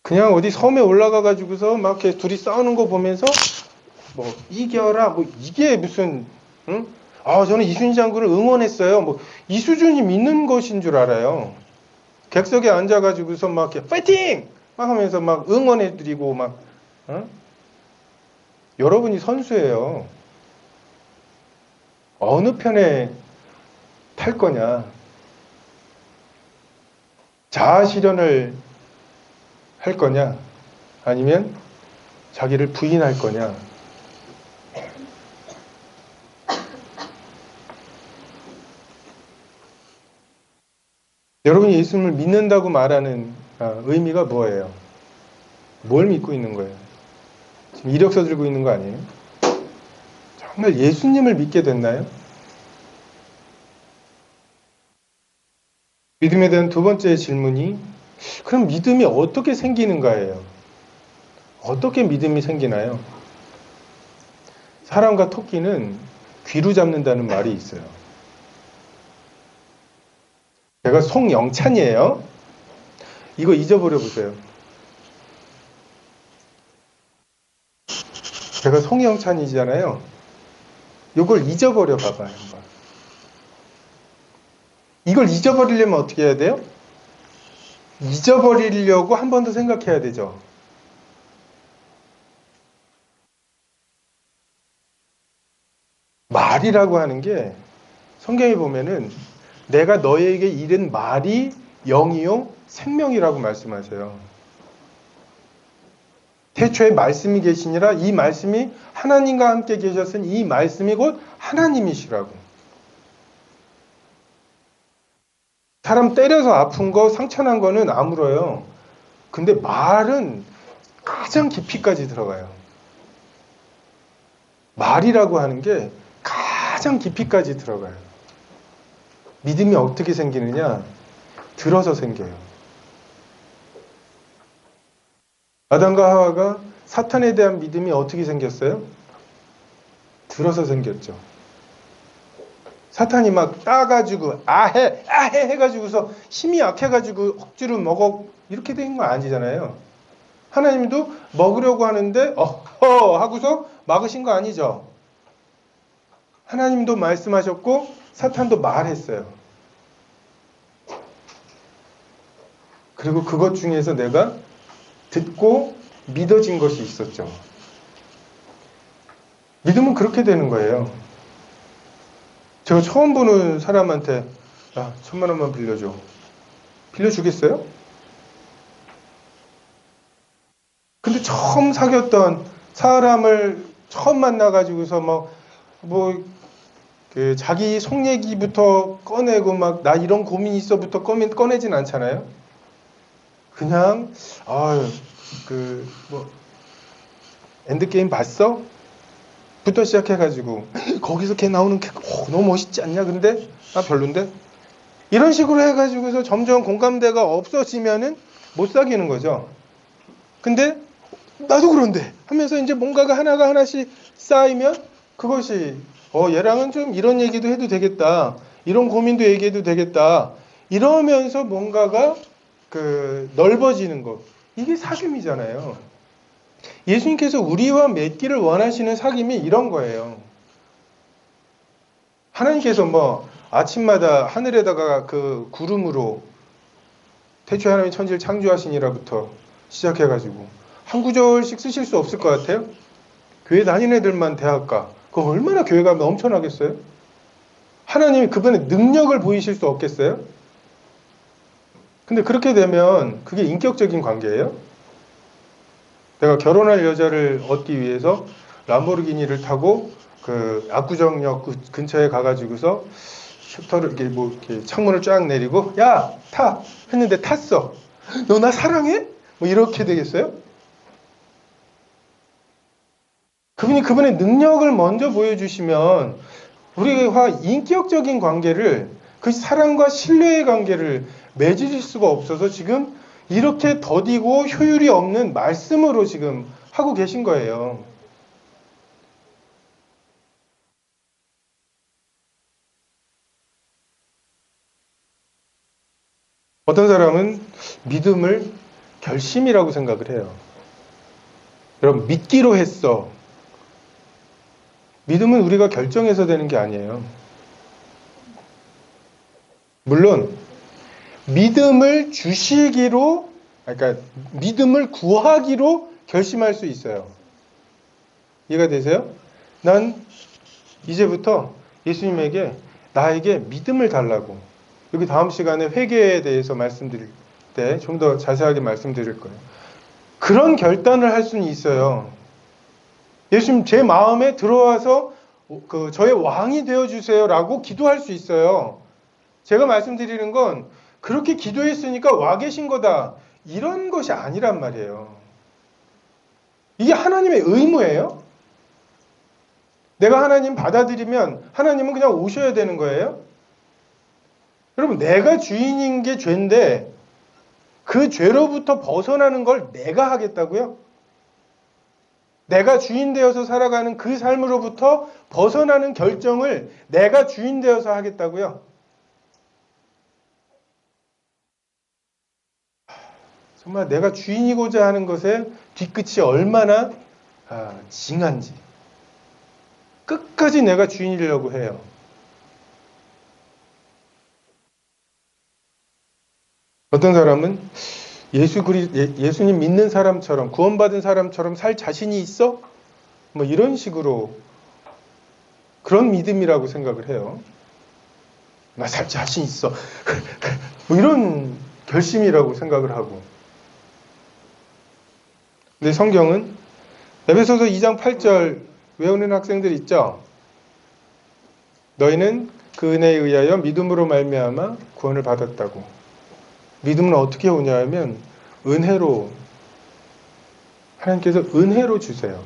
그냥 어디 섬에 올라가 가지고서 막 이렇게 둘이 싸우는 거 보면서 뭐 이겨라 뭐 이게 무슨 응? 저는 이순신 장군을 응원했어요. 뭐 이 수준이 믿는 것인 줄 알아요. 객석에 앉아 가지고서 막 이렇게 파이팅! 막 하면서 막 응원해 드리고 막 여러분이 선수예요. 어느 편에 탈 거냐? 자아 실현을 할 거냐? 아니면 자기를 부인할 거냐? 여러분이 예수님을 믿는다고 말하는 의미가 뭐예요? 뭘 믿고 있는 거예요? 지금 이력서 들고 있는 거 아니에요? 정말 예수님을 믿게 됐나요? 믿음에 대한 두 번째 질문이 그럼 믿음이 어떻게 생기는가예요? 어떻게 믿음이 생기나요? 사람과 토끼는 귀로 잡는다는 말이 있어요. 제가 송영찬이에요. 이거 잊어버려 보세요. 제가 송영찬이잖아요. 이걸 잊어버려 봐봐요. 한번. 이걸 잊어버리려면 어떻게 해야 돼요? 잊어버리려고 한 번 더 생각해야 되죠. 말이라고 하는 게 성경에 보면은 내가 너에게 이른 말이 영이요 생명이라고 말씀하세요. 태초에 말씀이 계시니라 이 말씀이 하나님과 함께 계셨으니 이 말씀이 곧 하나님이시라고. 사람 때려서 아픈 거, 상처난 거는 아물어요. 근데 말은 가장 깊이까지 들어가요. 말이라고 하는 게 가장 깊이까지 들어가요. 믿음이 어떻게 생기느냐? 들어서 생겨요. 아담과 하와가 사탄에 대한 믿음이 어떻게 생겼어요? 들어서 생겼죠. 사탄이 막 따가지고 아해 해가지고서 힘이 약해가지고 억지로 먹어 이렇게 된 거 아니잖아요. 하나님도 먹으려고 하는데 어허 하고서 막으신 거 아니죠. 하나님도 말씀하셨고 사탄도 말했어요. 그리고 그것 중에서 내가 듣고 믿어진 것이 있었죠. 믿음은 그렇게 되는 거예요. 제가 처음 보는 사람한테 야, 1,000만 원만 빌려줘. 빌려주겠어요? 근데 처음 사귀었던 사람을 처음 만나가지고서 그 자기 속 얘기부터 꺼내고 막 나 이런 고민이 있어부터 꺼내진 않잖아요. 그냥 엔드게임 봤어? 부터 시작해가지고 거기서 걔 나오는 게 너무 멋있지 않냐? 근데 나 별론데? 이런 식으로 해가지고서 점점 공감대가 없어지면은 못 사귀는 거죠. 근데 나도 그런데 하면서 이제 뭔가가 하나가 하나씩 쌓이면 그것이 얘랑은 좀 이런 얘기도 해도 되겠다. 이런 고민도 얘기해도 되겠다. 이러면서 뭔가가 넓어지는 것. 이게 사귐이잖아요. 예수님께서 우리와 맺기를 원하시는 사귐이 이런 거예요. 하나님께서 아침마다 하늘에다가 그 구름으로 태초에 하나님이 천지를 창조하시니라부터 시작해가지고 한 구절씩 쓰실 수 없을 것 같아요? 교회 다니는 애들만 대학가. 그거 얼마나 교회가 넘쳐나겠어요? 하나님이 그분의 능력을 보이실 수 없겠어요? 근데 그렇게 되면 그게 인격적인 관계예요? 내가 결혼할 여자를 얻기 위해서 람보르기니를 타고 그 압구정역 근처에 가가지고서 셔터를 이렇게 창문을 쫙 내리고 야, 타! 했는데 탔어. 너 나 사랑해? 이렇게 되겠어요? 그분이 그분의 능력을 먼저 보여주시면 우리가 인격적인 관계를 그 사랑과 신뢰의 관계를 맺으실 수가 없어서 지금 이렇게 더디고 효율이 없는 말씀으로 지금 하고 계신 거예요. 어떤 사람은 믿음을 결심이라고 생각을 해요. 여러분, 믿기로 했어. 믿음은 우리가 결정해서 되는 게 아니에요. 물론 믿음을 주시기로, 그러니까 믿음을 구하기로 결심할 수 있어요. 이해가 되세요? 난 이제부터 예수님에게 나에게 믿음을 달라고. 여기 다음 시간에 회개에 대해서 말씀드릴 때 좀 더 자세하게 말씀드릴 거예요. 그런 결단을 할 수는 있어요. 예수님 제 마음에 들어와서 저의 왕이 되어주세요라고 기도할 수 있어요. 제가 말씀드리는 건 그렇게 기도했으니까 와 계신 거다. 이런 것이 아니란 말이에요. 이게 하나님의 의무예요? 내가 하나님 받아들이면 하나님은 그냥 오셔야 되는 거예요? 여러분, 내가 주인인 게 죄인데 그 죄로부터 벗어나는 걸 내가 하겠다고요? 내가 주인 되어서 살아가는 그 삶으로부터 벗어나는 결정을 내가 주인 되어서 하겠다고요? 정말 내가 주인이고자 하는 것에 뒤끝이 얼마나 징한지. 끝까지 내가 주인이려고 해요. 어떤 사람은 예수님 믿는 사람처럼, 구원받은 사람처럼 살 자신이 있어? 이런 식으로 그런 믿음이라고 생각을 해요. 나 살 자신 있어. 이런 결심이라고 생각을 하고. 근데 성경은 에베소서 2장 8절 외우는 학생들 있죠? 너희는 그 은혜에 의하여 믿음으로 말미암아 구원을 받았다고. 믿음은 어떻게 오냐 하면 은혜로, 하나님께서 은혜로 주세요.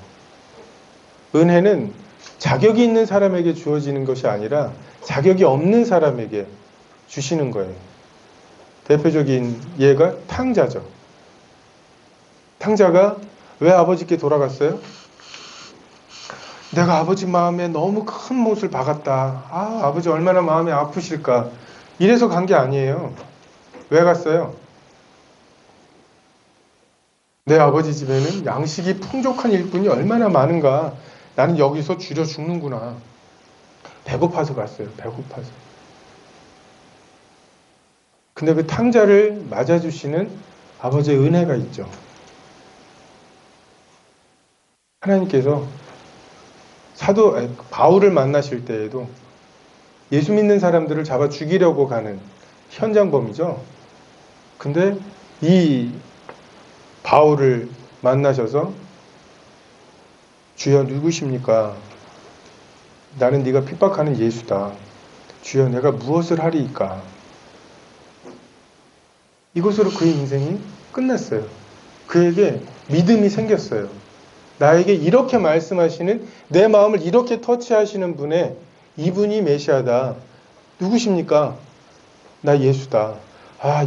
은혜는 자격이 있는 사람에게 주어지는 것이 아니라 자격이 없는 사람에게 주시는 거예요. 대표적인 예가 탕자죠. 탕자가 왜 아버지께 돌아갔어요? 내가 아버지 마음에 너무 큰 못을 박았다. 아버지 얼마나 마음이 아프실까. 이래서 간 게 아니에요. 왜 갔어요? 내 아버지 집에는 양식이 풍족한 일꾼이 얼마나 많은가. 나는 여기서 줄여 죽는구나. 배고파서 갔어요. 배고파서. 근데 그 탕자를 맞아주시는 아버지의 은혜가 있죠. 하나님께서 바울을 만나실 때에도 예수 믿는 사람들을 잡아 죽이려고 가는 현장범이죠. 근데 이 바울을 만나셔서 주여 누구십니까? 나는 네가 핍박하는 예수다. 주여 내가 무엇을 하리이까? 이것으로 그의 인생이 끝났어요. 그에게 믿음이 생겼어요. 나에게 이렇게 말씀하시는, 내 마음을 이렇게 터치하시는 분의, 이분이 메시아다. 누구십니까? 나 예수다.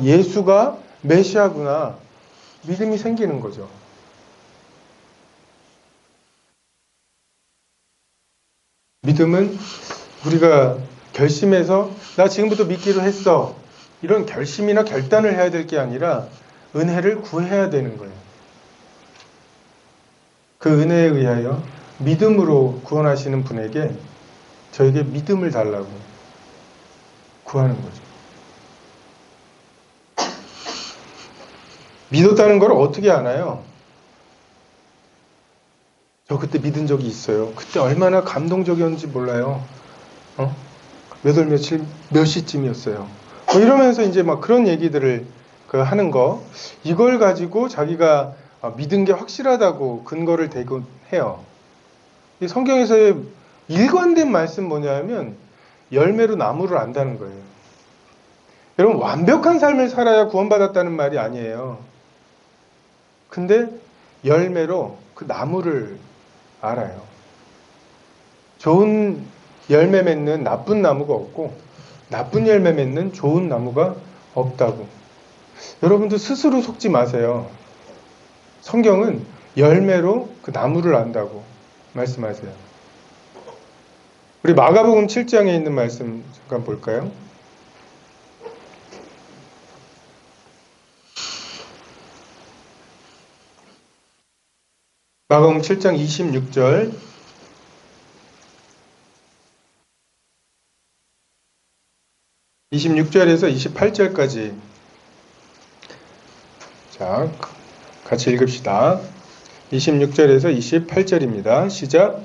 예수가 메시아구나. 믿음이 생기는 거죠. 믿음은 우리가 결심해서 나 지금부터 믿기로 했어. 이런 결심이나 결단을 해야 될 게 아니라 은혜를 구해야 되는 거예요. 그 은혜에 의하여 믿음으로 구원하시는 분에게 저에게 믿음을 달라고 구하는 거죠. 믿었다는 걸 어떻게 아나요? 저 그때 믿은 적이 있어요. 그때 얼마나 감동적이었는지 몰라요. 몇 월 며칠 몇 시쯤이었어요. 이러면서 이제 막 그런 얘기들을 하는 거, 이걸 가지고 자기가 믿은 게 확실하다고 근거를 대고 해요. 이 성경에서의 일관된 말씀 뭐냐면 열매로 나무를 안다는 거예요. 여러분, 완벽한 삶을 살아야 구원받았다는 말이 아니에요. 근데 열매로 그 나무를 알아요. 좋은 열매 맺는 나쁜 나무가 없고 나쁜 열매 맺는 좋은 나무가 없다고. 여러분도 스스로 속지 마세요. 성경은 열매로 그 나무를 안다고 말씀하세요. 우리 마가복음 7장에 있는 말씀 잠깐 볼까요? 마가복음 7장 26절, 26절에서 28절까지 자, 같이 읽읍시다. 26절에서 28절입니다. 시작.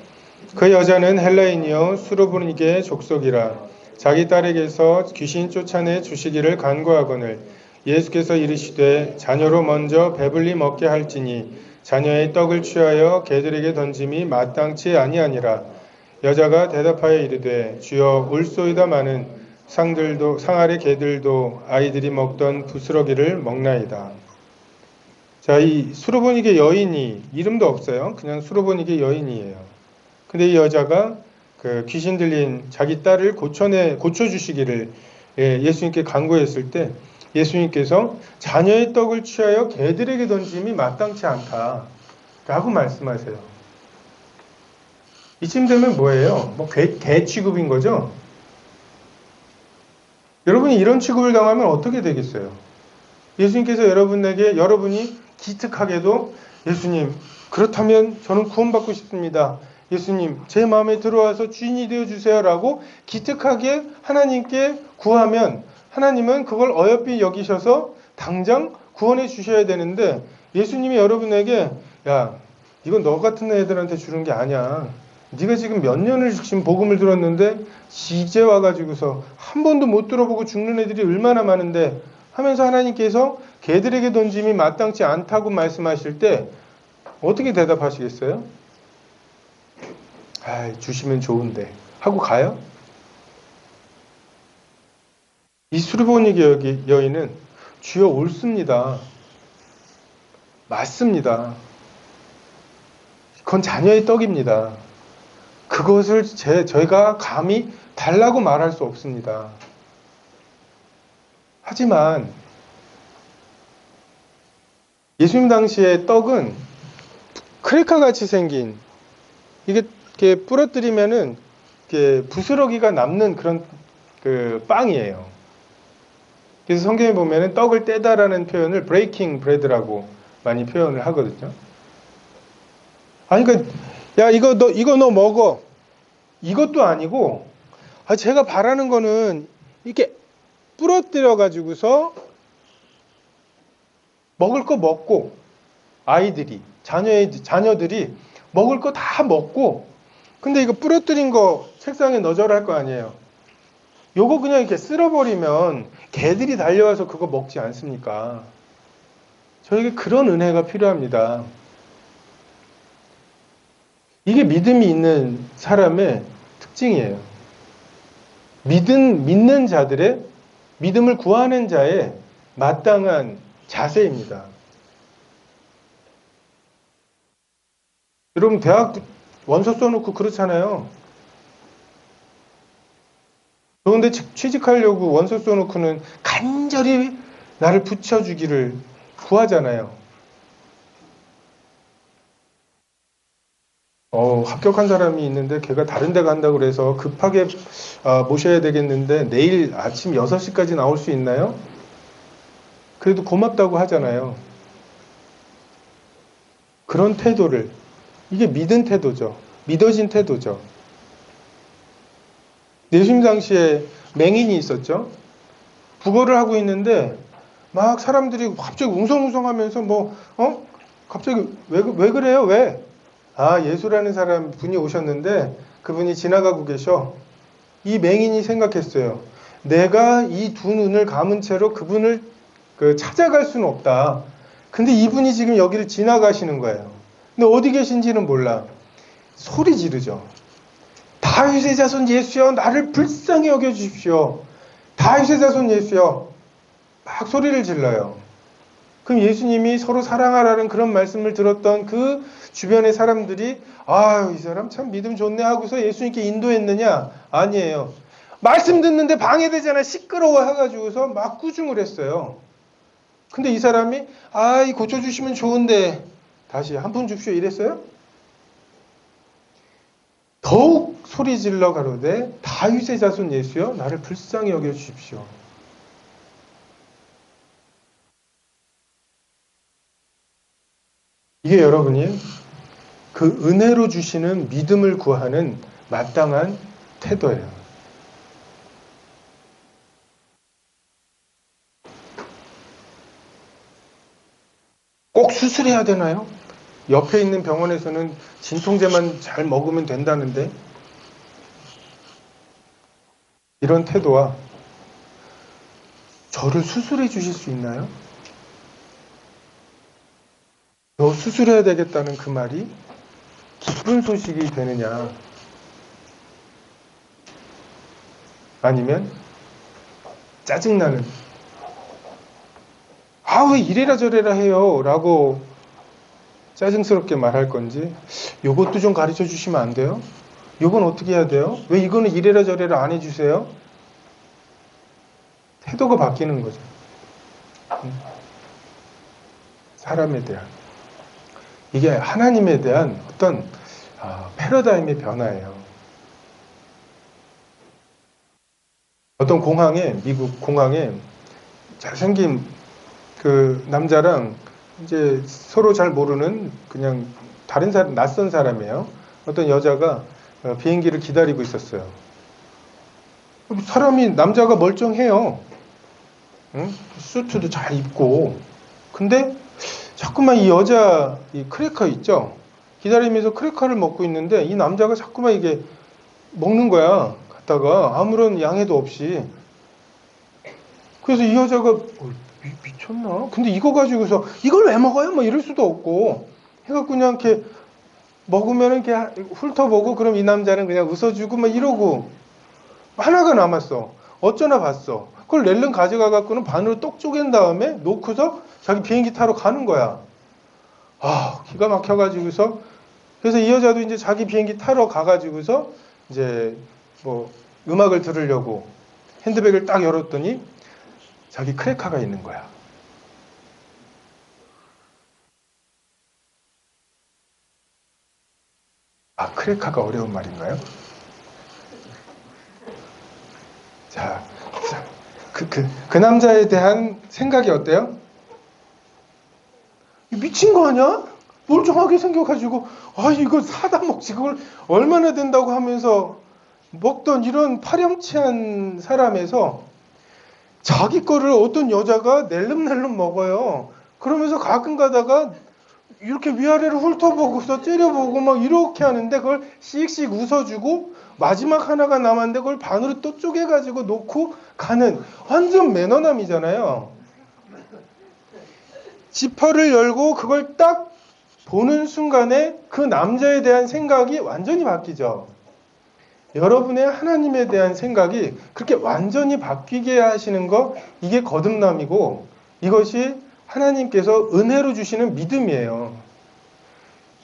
그 여자는 헬라인이요 수로보니게 족속이라 자기 딸에게서 귀신 쫓아내 주시기를 간구하거늘 예수께서 이르시되 자녀로 먼저 배불리 먹게 할지니 자녀의 떡을 취하여 개들에게 던짐이 마땅치 아니하니라. 여자가 대답하여 이르되 주여 울소이다마는 상 아래 개들도 아이들이 먹던 부스러기를 먹나이다. 자, 이 수로보니게 여인이 이름도 없어요. 그냥 수로보니게 여인이에요. 근데 이 여자가 그 귀신 들린 자기 딸을 고쳐주시기를 예수님께 간구했을 때 예수님께서 자녀의 떡을 취하여 개들에게 던짐이 마땅치 않다 라고 말씀하세요. 이쯤 되면 뭐예요? 개 취급인 거죠? 여러분이 이런 취급을 당하면 어떻게 되겠어요? 예수님께서 여러분이 기특하게도 예수님, 그렇다면 저는 구원받고 싶습니다. 예수님, 제 마음에 들어와서 주인이 되어주세요 라고 기특하게 하나님께 구하면 하나님은 그걸 어여삐 여기셔서 당장 구원해 주셔야 되는데 예수님이 여러분에게 야, 이건 너 같은 애들한테 주는 게 아니야. 네가 지금 몇 년을 지금 복음을 들었는데 이제 와가지고서 한 번도 못 들어보고 죽는 애들이 얼마나 많은데 하면서 하나님께서 개들에게 던짐이 마땅치 않다고 말씀하실 때 어떻게 대답하시겠어요? 주시면 좋은데 하고 가요? 이 수르보니 여인은 주여 옳습니다. 맞습니다. 그건 자녀의 떡입니다. 그것을 저희가 감히 달라고 말할 수 없습니다. 하지만 예수님 당시의 떡은 크래커 같이 생긴 이게 이렇게 부러뜨리면은 이렇게 부스러기가 남는 그런 그 빵이에요. 그래서 성경에 보면은 떡을 떼다라는 표현을 브레이킹 브레드라고 많이 표현을 하거든요. 아니 그러니까 야 이거 너 먹어. 이것도 아니고 제가 바라는 거는 이렇게 부러뜨려 가지고서 먹을 거 먹고 아이들이 자녀들이 먹을 거 다 먹고 근데 이거 부러뜨린 거 책상에 너저라 할 거 아니에요. 요거 그냥 이렇게 쓸어버리면 개들이 달려와서 그거 먹지 않습니까? 저에게 그런 은혜가 필요합니다. 이게 믿음이 있는 사람의 특징이에요. 믿는 자들의 믿음을 구하는 자의 마땅한 자세입니다. 여러분 대학 원서 써놓고 그렇잖아요. 그런데 취직하려고 원서 써놓고는 간절히 나를 붙여주기를 구하잖아요. 합격한 사람이 있는데 걔가 다른 데 간다고 그래서 급하게 모셔야 되겠는데 내일 아침 6시까지 나올 수 있나요? 그래도 고맙다고 하잖아요. 그런 태도를 이게 믿은 태도죠. 믿어진 태도죠. 예수님 당시에 맹인이 있었죠. 부거를 하고 있는데 막 사람들이 갑자기 웅성웅성하면서 갑자기 왜 그래요? 왜? 예수라는 사람 분이 오셨는데 그분이 지나가고 계셔. 이 맹인이 생각했어요. 내가 이 두 눈을 감은 채로 그분을 찾아갈 수는 없다. 근데 이분이 지금 여기를 지나가시는 거예요. 근데 어디 계신지는 몰라. 소리 지르죠. 다윗의 자손 예수여 나를 불쌍히 여겨주십시오. 다윗의 자손 예수여 막 소리를 질러요. 그럼 예수님이 서로 사랑하라는 그런 말씀을 들었던 그 주변의 사람들이 이 사람 참 믿음 좋네 하고서 예수님께 인도했느냐? 아니에요. 말씀 듣는데 방해되잖아. 시끄러워 해가지고서 막 꾸중을 했어요. 근데 이 사람이 이 고쳐주시면 좋은데 다시 한 푼 줍시오 이랬어요? 더욱 소리 질러 가로되 다윗의 자손 예수여 나를 불쌍히 여겨주십시오. 이게 여러분이 그 은혜로 주시는 믿음을 구하는 마땅한 태도예요. 꼭 수술해야 되나요? 옆에 있는 병원에서는 진통제만 잘 먹으면 된다는데 이런 태도와 저를 수술해 주실 수 있나요? 너 수술해야 되겠다는 그 말이 기쁜 소식이 되느냐? 아니면 짜증나는 왜 이래라 저래라 해요 라고 짜증스럽게 말할 건지 요것도 좀 가르쳐 주시면 안 돼요? 요건 어떻게 해야 돼요? 왜 이거는 이래라 저래라 안 해주세요? 태도가 바뀌는 거죠. 사람에 대한 이게 하나님에 대한 어떤 패러다임의 변화예요. 어떤 미국 공항에 잘생긴 그 남자랑 이제 서로 잘 모르는 그냥 다른 사람, 낯선 사람이에요. 어떤 여자가 비행기를 기다리고 있었어요. 남자가 멀쩡해요. 응? 수트도 잘 입고. 근데 자꾸만 이 여자, 이 크래커 있죠? 기다리면서 크래커를 먹고 있는데 이 남자가 자꾸만 이게 먹는 거야. 갖다가 아무런 양해도 없이. 그래서 이 여자가 미쳤나? 근데 이거 가지고서 이걸 왜 먹어요? 뭐 이럴 수도 없고 해갖고 그냥 이렇게 먹으면 이렇게 훑어보고 그럼 이 남자는 그냥 웃어주고 막 이러고 하나가 남았어. 어쩌나 봤어. 그걸 낼름 가져가 갖고는 반으로 똑 쪼갠 다음에 놓고서 자기 비행기 타러 가는 거야. 아, 기가 막혀가지고서 그래서 이 여자도 이제 자기 비행기 타러 가가지고서 이제 뭐 음악을 들으려고 핸드백을 딱 열었더니 자기 크레카가 있는 거야. 아, 크레카가 어려운 말인가요? 자, 그 남자에 대한 생각이 어때요? 미친 거 아니야? 멀쩡하게 생겨가지고, 아, 이거 사다 먹지. 그걸 얼마나 된다고 하면서 먹던 이런 파렴치한 사람에서 자기 거를 어떤 여자가 낼름낼름 먹어요. 그러면서 가끔 가다가 이렇게 위아래로 훑어보고서 째려보고 막 이렇게 하는데 그걸 씩씩 웃어주고 마지막 하나가 남았는데 그걸 반으로 또 쪼개가지고 놓고 가는 완전 매너남이잖아요. 지퍼를 열고 그걸 딱 보는 순간에 그 남자에 대한 생각이 완전히 바뀌죠. 여러분의 하나님에 대한 생각이 그렇게 완전히 바뀌게 하시는 거, 이게 거듭남이고 이것이 하나님께서 은혜로 주시는 믿음이에요.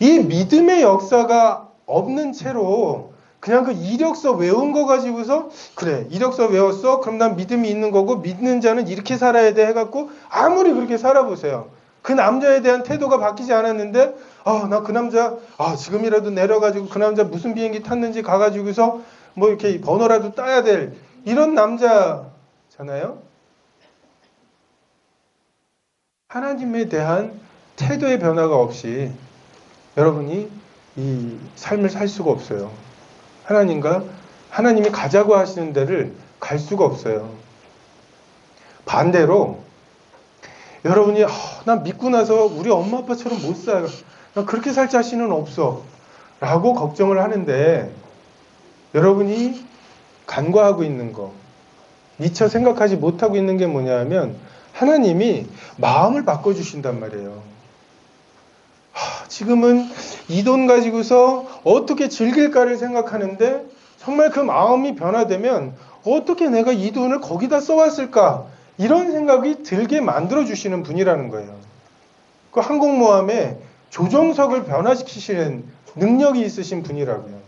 이 믿음의 역사가 없는 채로 그냥 그 이력서 외운 거 가지고서 그래, 이력서 외웠어? 그럼 난 믿음이 있는 거고 믿는 자는 이렇게 살아야 돼 해갖고 아무리 그렇게 살아보세요. 그 남자에 대한 태도가 바뀌지 않았는데 나 그 남자 지금이라도 내려가지고 그 남자 무슨 비행기 탔는지 가가지고서 뭐 이렇게 번호라도 따야 될 이런 남자잖아요. 하나님에 대한 태도의 변화가 없이 여러분이 이 삶을 살 수가 없어요. 하나님이 가자고 하시는 데를 갈 수가 없어요. 반대로 여러분이 난 믿고 나서 우리 엄마 아빠처럼 못 살아. 난 그렇게 살 자신은 없어. 라고 걱정을 하는데 여러분이 간과하고 있는 거, 미처 생각하지 못하고 있는 게 뭐냐면 하나님이 마음을 바꿔주신단 말이에요. 지금은 이 돈 가지고서 어떻게 즐길까를 생각하는데 정말 그 마음이 변화되면 어떻게 내가 이 돈을 거기다 써왔을까? 이런 생각이 들게 만들어주시는 분이라는 거예요. 그 항공모함에 조종석을 변화시키시는 능력이 있으신 분이라고요.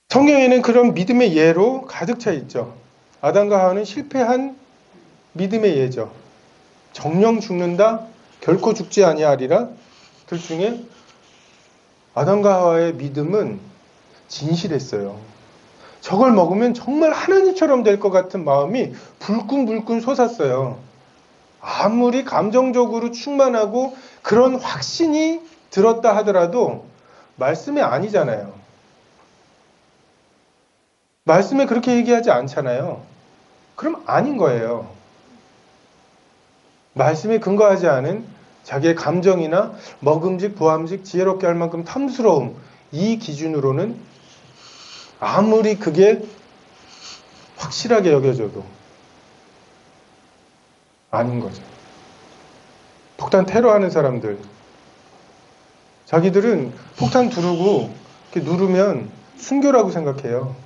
성경에는 그런 믿음의 예로 가득 차 있죠. 아담과 하와는 실패한 믿음의 예죠. 정령 죽는다 결코 죽지 아니하리라. 들 중에 아담과 하와의 믿음은 진실했어요. 저걸 먹으면 정말 하나님처럼 될 것 같은 마음이 불끈불끈 솟았어요. 아무리 감정적으로 충만하고 그런 확신이 들었다 하더라도 말씀이 아니잖아요. 말씀에 그렇게 얘기하지 않잖아요. 그럼 아닌 거예요. 말씀에 근거하지 않은 자기의 감정이나 먹음직, 보암직, 지혜롭게 할 만큼 탐스러움, 이 기준으로는 아무리 그게 확실하게 여겨져도 아닌 거죠. 폭탄 테러하는 사람들, 자기들은 폭탄 두르고 이렇게 누르면 순교라고 생각해요.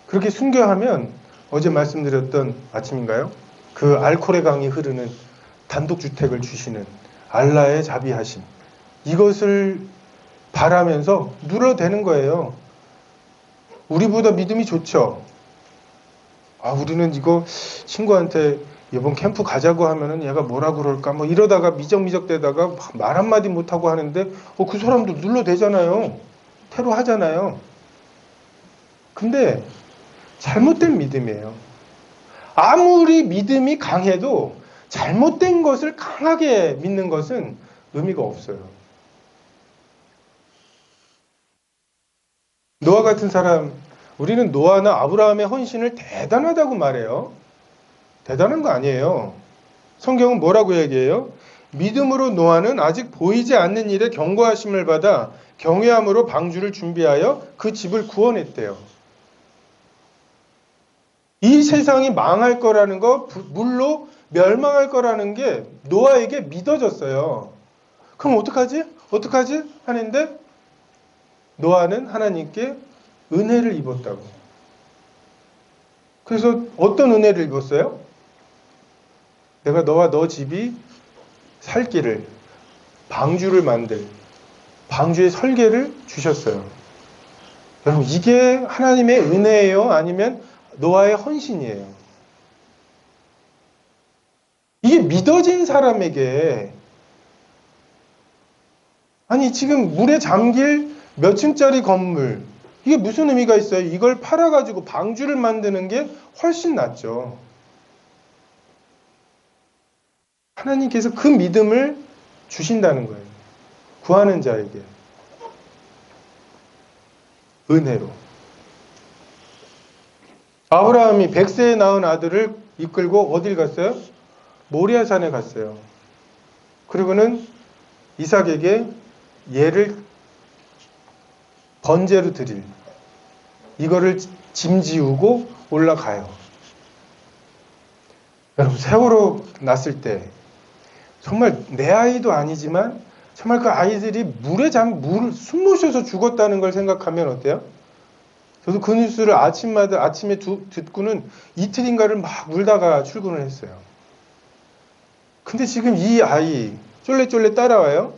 그렇게 순교하면 어제 말씀드렸던 아침인가요? 그 알코올의 강이 흐르는 단독주택을 주시는 알라의 자비하심, 이것을 바라면서 눌러대는 거예요. 우리보다 믿음이 좋죠. 우리는 이거 친구한테 이번 캠프 가자고 하면은 얘가 뭐라 그럴까 뭐 이러다가 미적미적 대다가 말 한마디 못하고 하는데 그 사람도 눌러대잖아요. 테러하잖아요. 근데 잘못된 믿음이에요. 아무리 믿음이 강해도 잘못된 것을 강하게 믿는 것은 의미가 없어요. 노아 같은 사람, 우리는 노아나 아브라함의 헌신을 대단하다고 말해요. 대단한 거 아니에요. 성경은 뭐라고 얘기해요? 믿음으로 노아는 아직 보이지 않는 일에 경고하심을 받아 경외함으로 방주를 준비하여 그 집을 구원했대요. 이 세상이 망할 거라는 거, 물로 멸망할 거라는 게 노아에게 믿어졌어요. 그럼 어떡하지? 어떡하지? 하는데 노아는 하나님께 은혜를 입었다고. 그래서 어떤 은혜를 입었어요? 내가 너와 너 집이 살 길을, 방주를 만들, 방주의 설계를 주셨어요. 여러분, 이게 하나님의 은혜예요? 아니면 노아의 헌신이에요? 이게 믿어진 사람에게, 아니 지금 물에 잠길 몇 층짜리 건물, 이게 무슨 의미가 있어요? 이걸 팔아가지고 방주를 만드는 게 훨씬 낫죠. 하나님께서 그 믿음을 주신다는 거예요. 구하는 자에게. 은혜로. 아브라함이 100세에 낳은 아들을 이끌고 어딜 갔어요? 모리아산에 갔어요. 그리고는 이삭에게 얘를 번제로 드릴, 이거를 짐지우고 올라가요. 여러분, 세월호 났을 때 정말 내 아이도 아니지만 정말 그 아이들이 숨 쉬어서 죽었다는 걸 생각하면 어때요? 저도 그 뉴스를 아침에 듣고는 이틀인가를 막 울다가 출근을 했어요. 근데 지금 이 아이 쫄래쫄래 따라와요.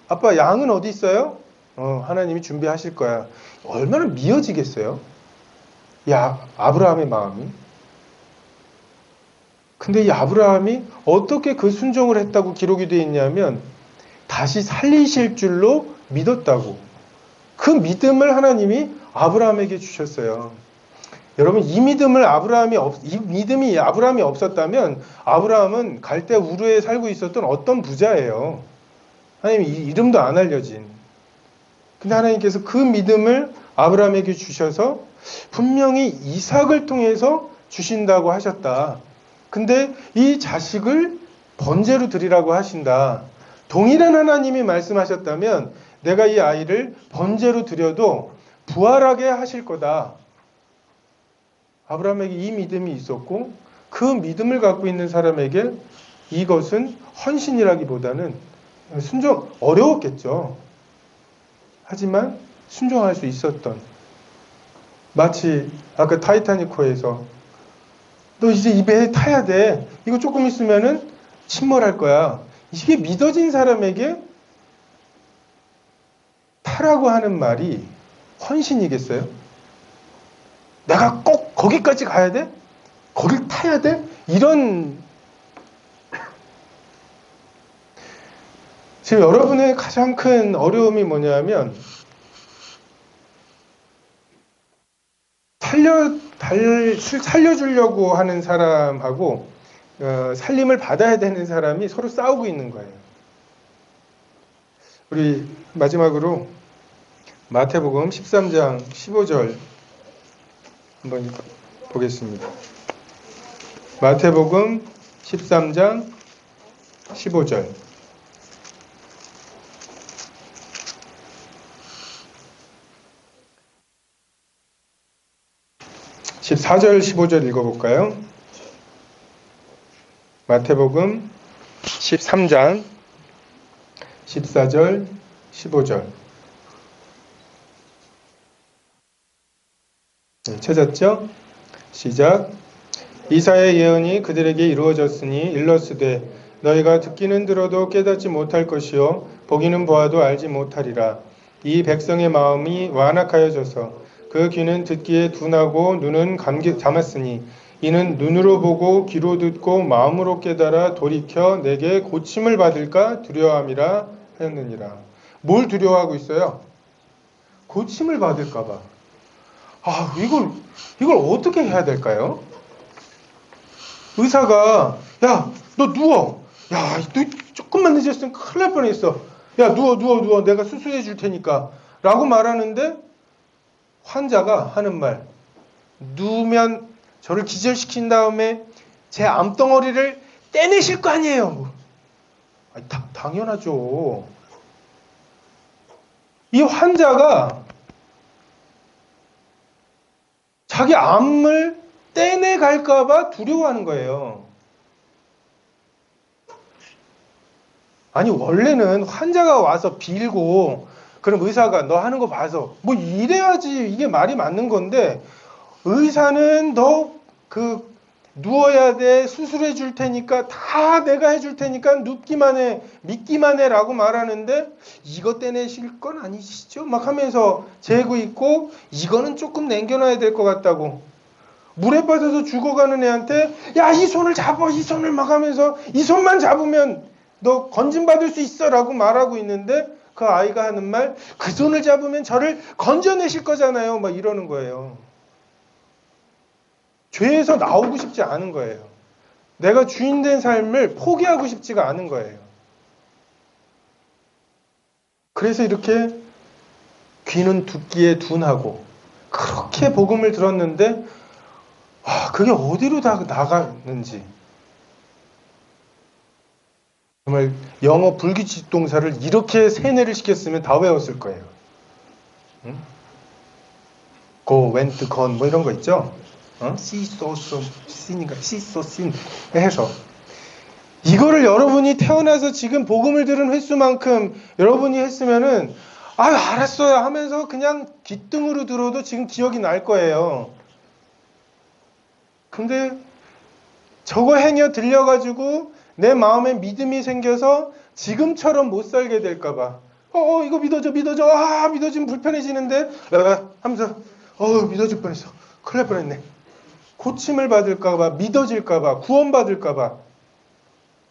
아빠 양은 어디 있어요? 하나님이 준비하실 거야. 얼마나 미어지겠어요? 아브라함의 마음이. 근데 이 아브라함이 어떻게 그 순종을 했다고 기록이 되어 있냐면 다시 살리실 줄로 믿었다고. 그 믿음을 하나님이 아브라함에게 주셨어요. 여러분, 이 믿음이 아브라함이 없었다면 아브라함은 갈대 우르에 살고 있었던 어떤 부자예요. 하나님이 이름도 안 알려진. 근데 하나님께서 그 믿음을 아브라함에게 주셔서 분명히 이삭을 통해서 주신다고 하셨다. 근데 이 자식을 번제로 드리라고 하신다. 동일한 하나님이 말씀하셨다면 내가 이 아이를 번제로 드려도 부활하게 하실 거다. 아브라함에게 이 믿음이 있었고 그 믿음을 갖고 있는 사람에게 이것은 헌신이라기보다는 어려웠겠죠. 하지만 순종할 수 있었던, 마치 아까 타이타닉호에서 너 이제 이 배에 타야 돼. 이거 조금 있으면은 침몰할 거야. 이게 믿어진 사람에게 타라고 하는 말이 헌신이겠어요? 내가 꼭 거기까지 가야 돼? 거길 타야 돼? 지금 여러분의 가장 큰 어려움이 뭐냐면 살려주려고 하는 사람하고 살림을 받아야 되는 사람이 서로 싸우고 있는 거예요. 우리 마지막으로 마태복음 13장 15절 한번 보겠습니다. 마태복음 13장 15절. (14절) (15절) 읽어볼까요? 마태복음 13장 14절 15절. 찾았죠? 시작. 이사야의 예언이 그들에게 이루어졌으니 일러스되 너희가 듣기는 들어도 깨닫지 못할 것이요 보기는 보아도 알지 못하리라. 이 백성의 마음이 완악하여져서 그 귀는 듣기에 둔하고 눈은 감았으니 이는 눈으로 보고 귀로 듣고 마음으로 깨달아 돌이켜 내게 고침을 받을까 두려워함이라 하였느니라. 뭘 두려워하고 있어요? 고침을 받을까 봐. 이걸 어떻게 해야 될까요? 의사가 야, 너 누워. 야, 너 조금만 늦었으면 큰일 날 뻔했어. 야, 누워. 내가 수술해 줄 테니까. 라고 말하는데 환자가 하는 말, 누우면 저를 기절시킨 다음에 제 암덩어리를 떼내실 거 아니에요. 당연하죠. 이 환자가 자기 암을 떼내갈까봐 두려워하는 거예요. 아니, 원래는 환자가 와서 빌고 그럼 의사가 너 하는 거 봐서 뭐 이래야지 이게 말이 맞는 건데, 의사는 너 누워야 돼, 수술해 줄 테니까 다 내가 해줄 테니까 눕기만 해, 믿기만 해라고 말하는데, 이거 떼내실 건 아니시죠? 막 하면서 재고 있고, 이거는 조금 남겨놔야 될 것 같다고. 물에 빠져서 죽어가는 애한테 야, 이 손을 잡아, 이 손을 막 하면서 이 손만 잡으면 너 건진받을 수 있어 라고 말하고 있는데, 그 아이가 하는 말, 그 손을 잡으면 저를 건져내실 거잖아요, 막 이러는 거예요. 죄에서 나오고 싶지 않은 거예요. 내가 주인된 삶을 포기하고 싶지가 않은 거예요. 그래서 이렇게 귀는 듣기에 둔하고 그렇게 복음을 들었는데, 그게 어디로 다 나가는지. 정말 영어 불규칙 동사를 이렇게 세뇌를 시켰으면 다 외웠을 거예요. 응? go, went, gone 뭐 이런 거 있죠? see, so, sin인가? see, so, sin 해서 이거를 여러분이 태어나서 지금 복음을 들은 횟수만큼 여러분이 했으면은 알았어요 하면서 그냥 귓등으로 들어도 지금 기억이 날 거예요. 근데 저거 행여 들려가지고 내 마음에 믿음이 생겨서 지금처럼 못 살게 될까봐, 이거 믿어져, 믿어지면 불편해지는데 하면서 믿어질 뻔했어, 큰일 날 뻔했네, 고침을 받을까봐, 믿어질까봐, 구원받을까봐.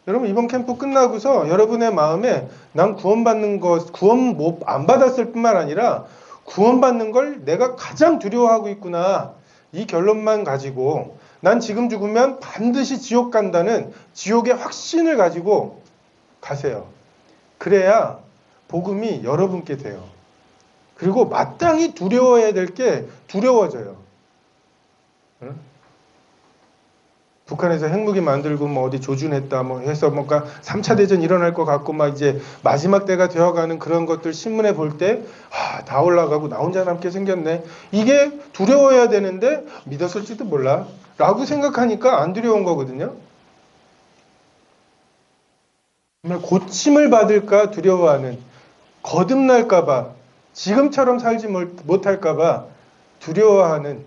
여러분, 이번 캠프 끝나고서 여러분의 마음에 난 구원받는 거, 구원 안 받았을 뿐만 아니라 구원받는 걸 내가 가장 두려워하고 있구나, 이 결론만 가지고 난 지금 죽으면 반드시 지옥 간다는 지옥의 확신을 가지고 가세요. 그래야 복음이 여러분께 돼요. 그리고 마땅히 두려워해야 될 게 두려워져요. 응? 북한에서 핵무기 만들고 뭐 어디 조준했다 뭐 해서 뭔가 3차 대전 일어날 것 같고 막 이제 마지막 때가 되어가는 그런 것들 신문에 볼 때 다 올라가고 나 혼자 남게 생겼네. 이게 두려워야 되는데 믿었을지도 몰라 라고 생각하니까 안 두려운 거거든요. 정말 고침을 받을까 두려워하는, 거듭날까봐, 지금처럼 살지 못할까봐 두려워하는,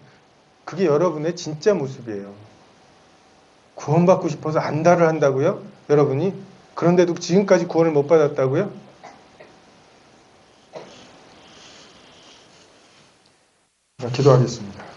그게 여러분의 진짜 모습이에요. 구원받고 싶어서 안달을 한다고요? 여러분이? 그런데도 지금까지 구원을 못 받았다고요? 기도하겠습니다.